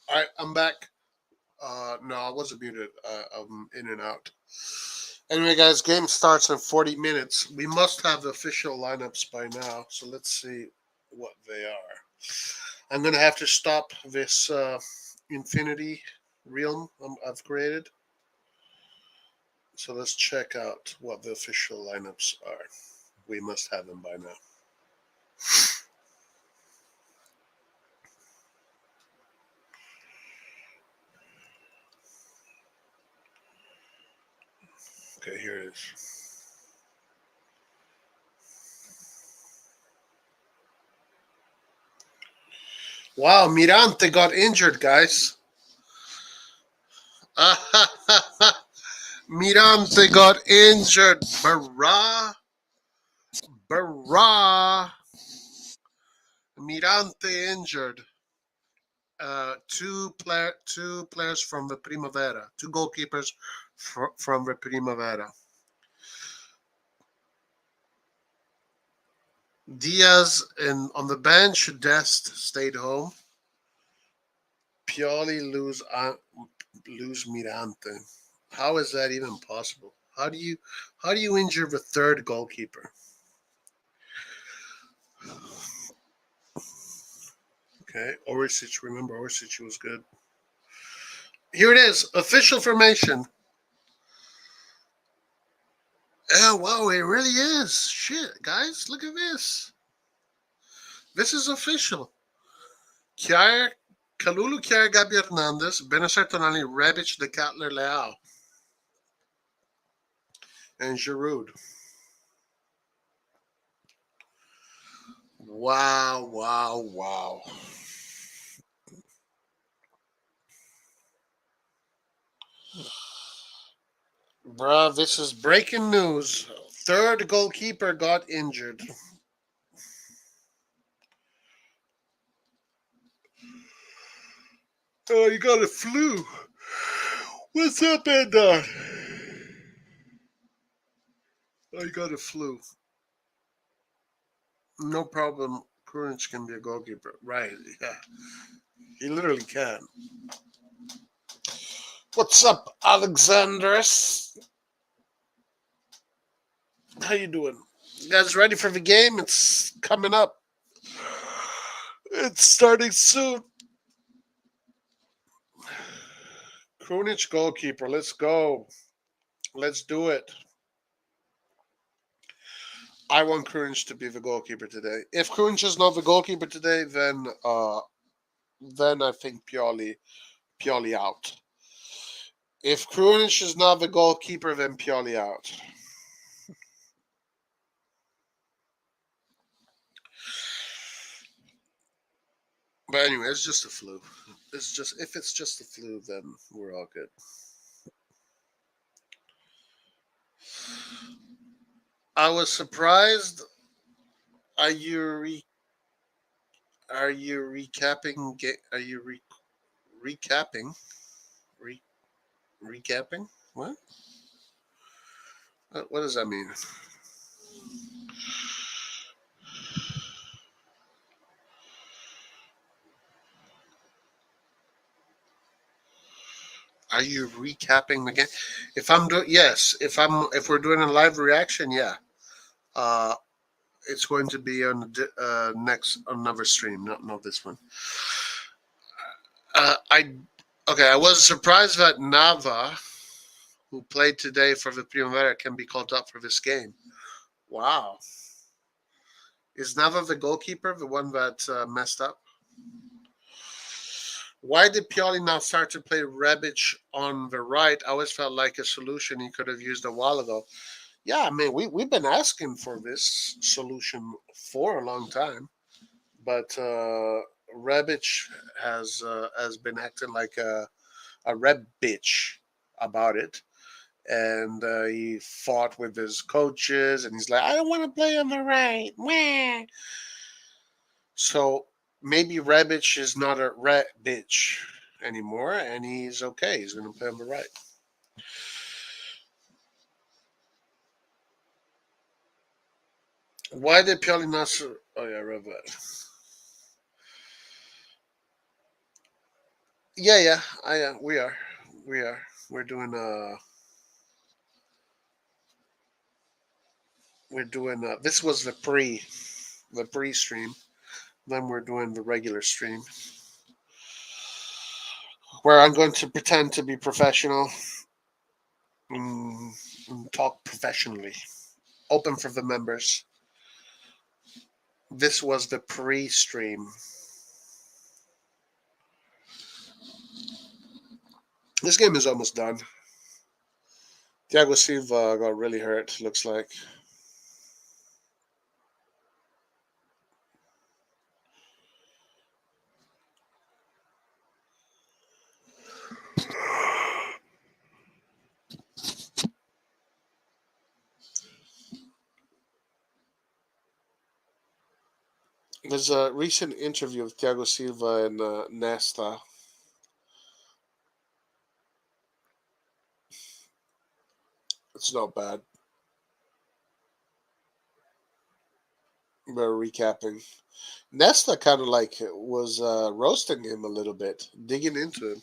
S1: All right, I'm back. No, I wasn't muted. I'm in and out. Anyway, guys, game starts in 40 minutes. We must have the official lineups by now, so let's see what they are. I'm gonna have to stop this infinity realm I've created. So let's check out what the official lineups are. We must have them by now. Okay, here it is. Wow, Mirante got injured, guys. Mirante got injured. Barra. Mirante injured. Two players from the Primavera. Two goalkeepers from the Primavera. Diaz and on the bench. Dest stayed home. Pioli lose Mirante. How is that even possible? How do you injure the third goalkeeper? Okay, Orisic. Remember, Orisic was good. Here it is, official formation. Oh wow, it really is. Shit, guys, look at this. This is official. Kiar, Kalulu, Kiar, Gabi Hernandez, Benacer Tonali, Rebic, De Catler, Leao, and Giroud. Wow, wow, wow. Bruh, this is breaking news. Third goalkeeper got injured. Oh, you got a flu. What's up, Endar? Oh, you got a flu. No problem. Kurnic can be a goalkeeper. Right, yeah. He literally can. What's up, Alexandros? How you doing? You guys ready for the game? It's coming up. It's starting soon. Krunic goalkeeper. Let's go. Let's do it. I want Krunic to be the goalkeeper today. If Krunic is not the goalkeeper today, then I think Pioli out. If Krunic is not the goalkeeper, then Pioli out. But anyway, it's just a flu. If it's just a flu, then we're all good. I was surprised. Are you are you recapping? Are you recapping? Re, recapping? What? What does that mean? Are you recapping the game? If I'm doing yes, if we're doing a live reaction, yeah. Uh, it's going to be on next on another stream, not this one. I okay. I was surprised that Nava, who played today for the Primavera, can be called up for this game. Wow, is Nava the goalkeeper, the one that messed up? Why did Pioli now start to play Rebic on the right? I always felt like a solution he could have used a while ago. Yeah, I mean, we've been asking for this solution for a long time, but Rebic has been acting like a Reb bitch about it, and he fought with his coaches, and he's like, I don't want to play on the right. Wah. So maybe Rebic is not a red bitch anymore, and he's okay. He's going to play on the right. Why did Pioli Nasser? Oh yeah, I read that. Yeah. We are. We're doing this was the pre stream. Then we're doing the regular stream where I'm going to pretend to be professional and talk professionally. Open for the members. This was the pre stream. This game is almost done. Thiago Silva got really hurt, looks like. There's a recent interview of Thiago Silva and Nesta. It's not bad. We're recapping. Nesta kind of like was roasting him a little bit, digging into him.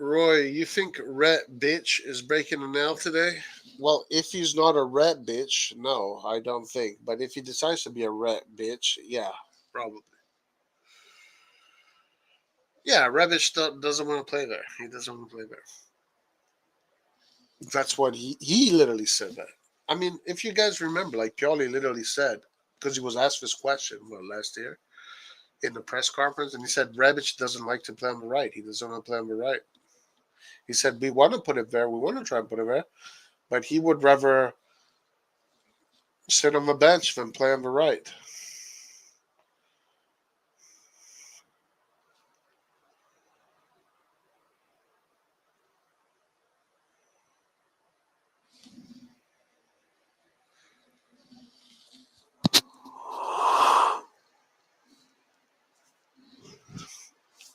S1: Roy, you think Rat Bitch is breaking a nail today? Well, if he's not a rat bitch, no, I don't think. But if he decides to be a rat bitch, yeah, probably. Yeah, Rebic doesn't want to play there. He doesn't want to play there. That's what he literally said that. I mean, if you guys remember, like Pioli literally said, because he was asked this question last year in the press conference, and he said Rebic doesn't like to play on the right. He doesn't want to play on the right. He said we want to put it there. We want to try and put it there, but he would rather sit on the bench than play on the right.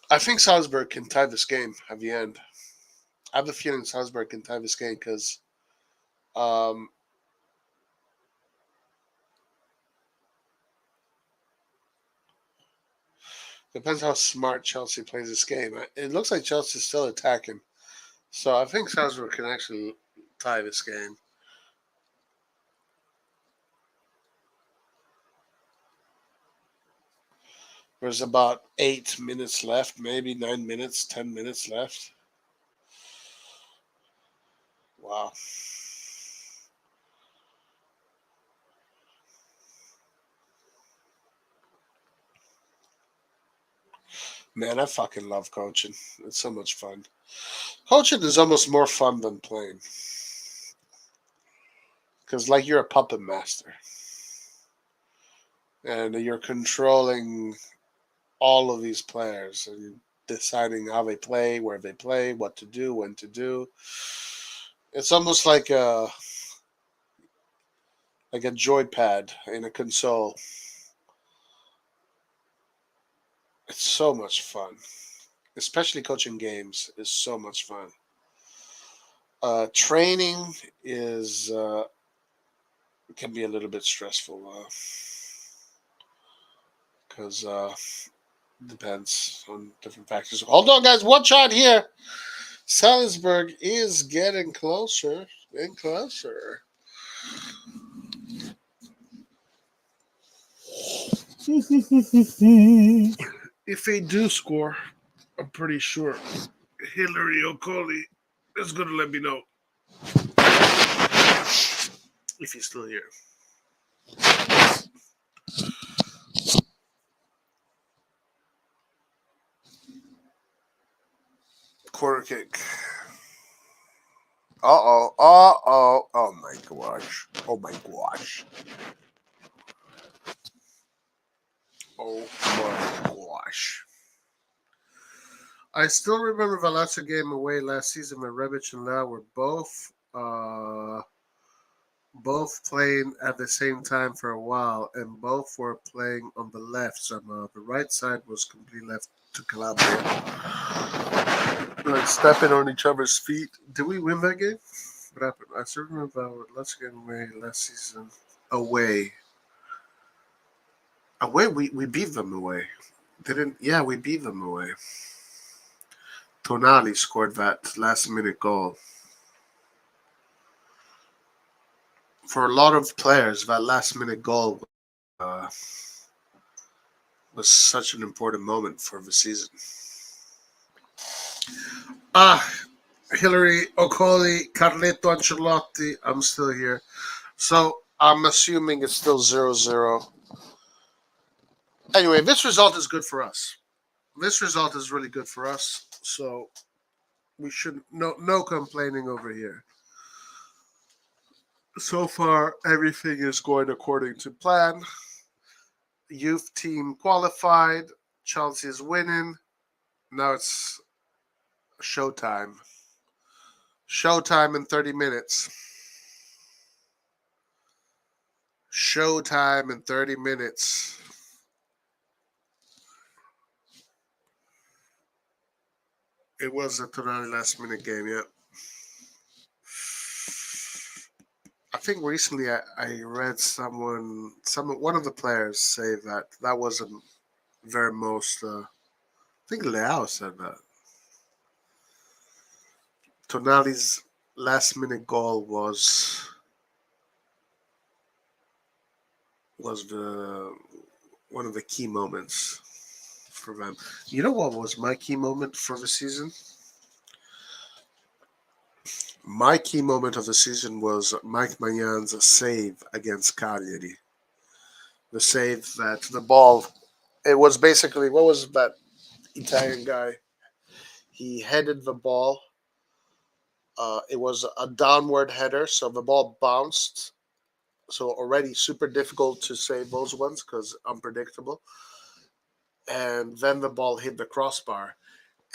S1: I think Salzburg can tie this game at the end. I have a feeling Salzburg can tie this game because um, depends how smart Chelsea plays this game. It looks like Chelsea's still attacking, so I think Salzburg can actually tie this game. There's about 8 minutes left, maybe 9 minutes, 10 minutes left. Wow. Man, I fucking love coaching. It's so much fun. Coaching is almost more fun than playing. Because, like, you're a puppet master. And you're controlling all of these players. And you're deciding how they play, where they play, what to do, when to do. It's almost like a joypad in a console. It's so much fun. Especially coaching games is so much fun. Training is can be a little bit stressful because depends on different factors. Hold on, guys. One shot here. Salzburg is getting closer and closer. If they do score, I'm pretty sure Hillary O'Coley is going to let me know if he's still here. Corner kick. Uh-oh. Uh-oh. Oh, my gosh. Oh, my gosh. Oh, my gosh. I still remember the last game away last season when Rebic and Lau were both playing at the same time for a while, and both were playing on the left somehow. The right side was completely left to Calabria. Like stepping on each other's feet. Did we win that game? What happened? I still remember our last game away last season. Away, we beat them away. Didn't yeah, we beat them away. Tonali scored that last minute goal. For a lot of players, that last minute goal uh, was such an important moment for the season. Ah, Hillary Okoli, Carletto Ancelotti. I'm still here. So I'm assuming it's still 0-0. Anyway, this result is good for us. This result is really good for us. So we should no complaining over here. So far, everything is going according to plan. Youth team qualified. Chelsea is winning. Now it's showtime. Showtime in 30 minutes. Showtime in 30 minutes. It was a Tonali last minute game, yeah. I think recently I read one of the players say that wasn't their most. I think Leao said that Tonali's last minute goal was the one of the key moments for them. You know what was my key moment for the season? My key moment of the season was Mike Maignan save against Cagliari. The save that the ball. It was basically what was that Italian guy? He headed the ball. It was a downward header, so the ball bounced. So already super difficult to save those ones because unpredictable. And then the ball hit the crossbar.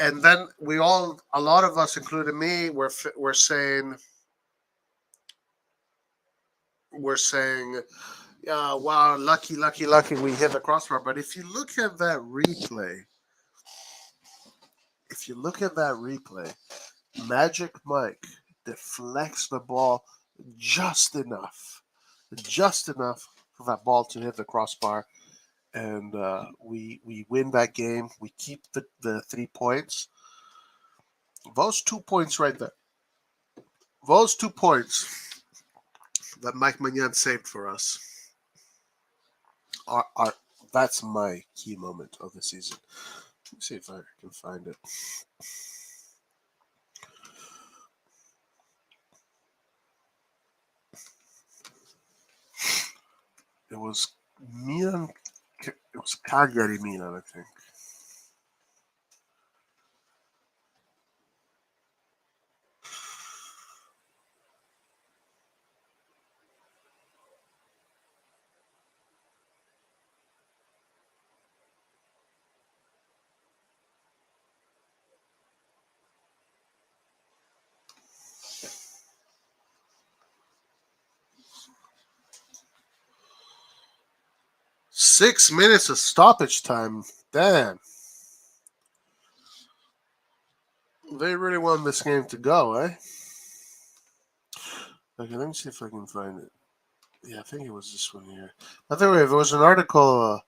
S1: And then a lot of us, including me, were saying, yeah, wow, lucky, lucky, lucky, we hit the crossbar. But if you look at that replay, Magic Mike deflects the ball just enough for that ball to hit the crossbar, and we win that game. We keep the 3 points. Those 2 points right there. Those 2 points that Mike Maignan saved for us are that's my key moment of the season. Let me see if I can find it. It was Milan. It was Cagliari Milan, I think. Six minutes of stoppage time. Damn. They really want this game to go, eh? Okay, let me see if I can find it. Yeah, I think it was this one here. By the way, there was an article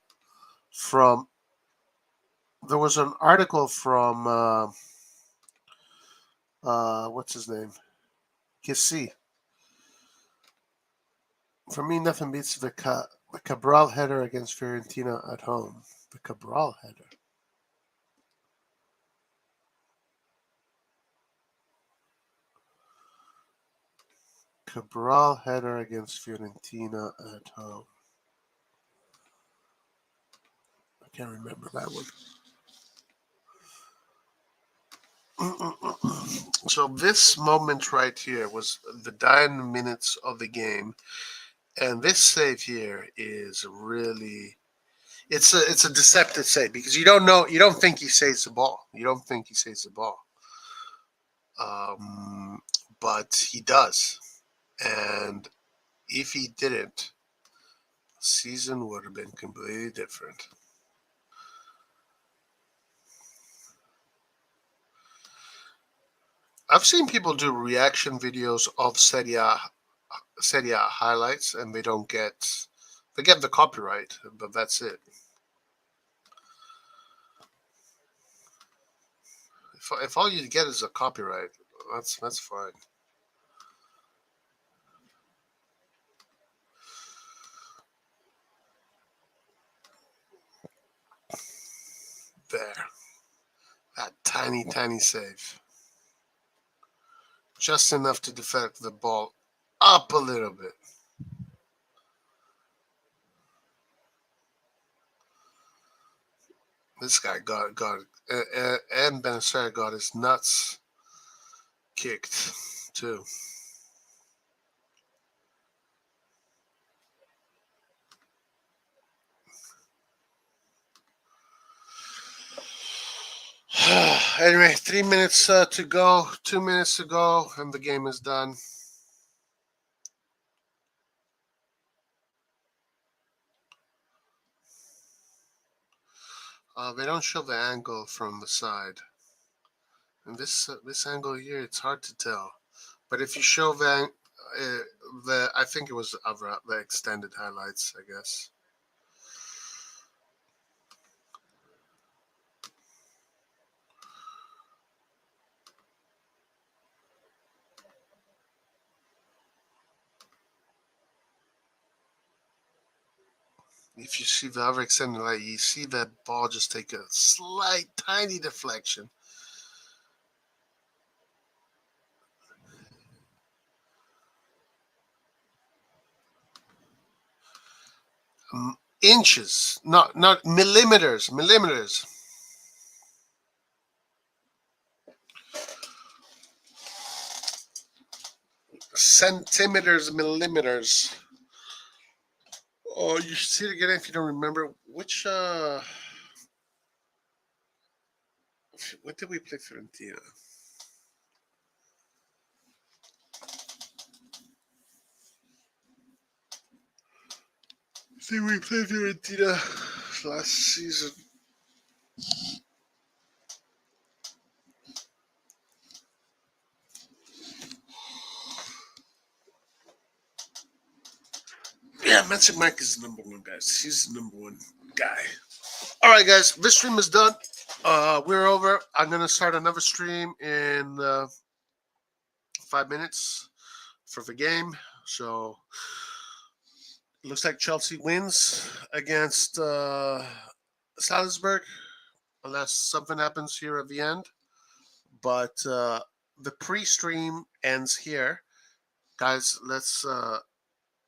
S1: from. There was an article from. What's his name? Kissi. For me, nothing beats the Cabral header against Fiorentina at home. The Cabral header. Cabral header against Fiorentina at home. I can't remember that one. So this moment right here was the dying minutes of the game, and this save here is really it's a deceptive save because you don't think he saves the ball. You don't think he saves the ball, but he does. And if he didn't, the season would have been completely different. I've seen people do reaction videos of Serie A highlights, and they get the copyright, but that's it. If all you get is a copyright, that's fine. There. That tiny save. Just enough to deflect the ball up a little bit. This guy got and Benacer got his nuts kicked too. Anyway, 3 minutes to go, 2 minutes to go, and the game is done. They don't show the angle from the side, and this angle here, it's hard to tell. But if you show the I think it was the extended highlights, I guess. If you see the other extended light, you see that ball just take a slight, tiny deflection. Inches, not millimeters, millimeters. Centimeters, millimeters. Oh, you should see it again if you don't remember. Which, what did we play Fiorentina? I think we played Fiorentina last season. Yeah, Matson Mike is the number one, guys. He's the number one guy. All right, guys, this stream is done. We're over. I'm gonna start another stream in 5 minutes for the game. So it looks like Chelsea wins against Salzburg, unless something happens here at the end. But the pre-stream ends here, guys. Let's.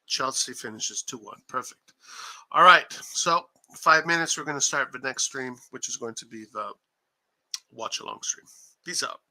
S1: Chelsea finishes 2-1. Perfect. All right. So 5 minutes, we're going to start the next stream, which is going to be the watch along stream. Peace out.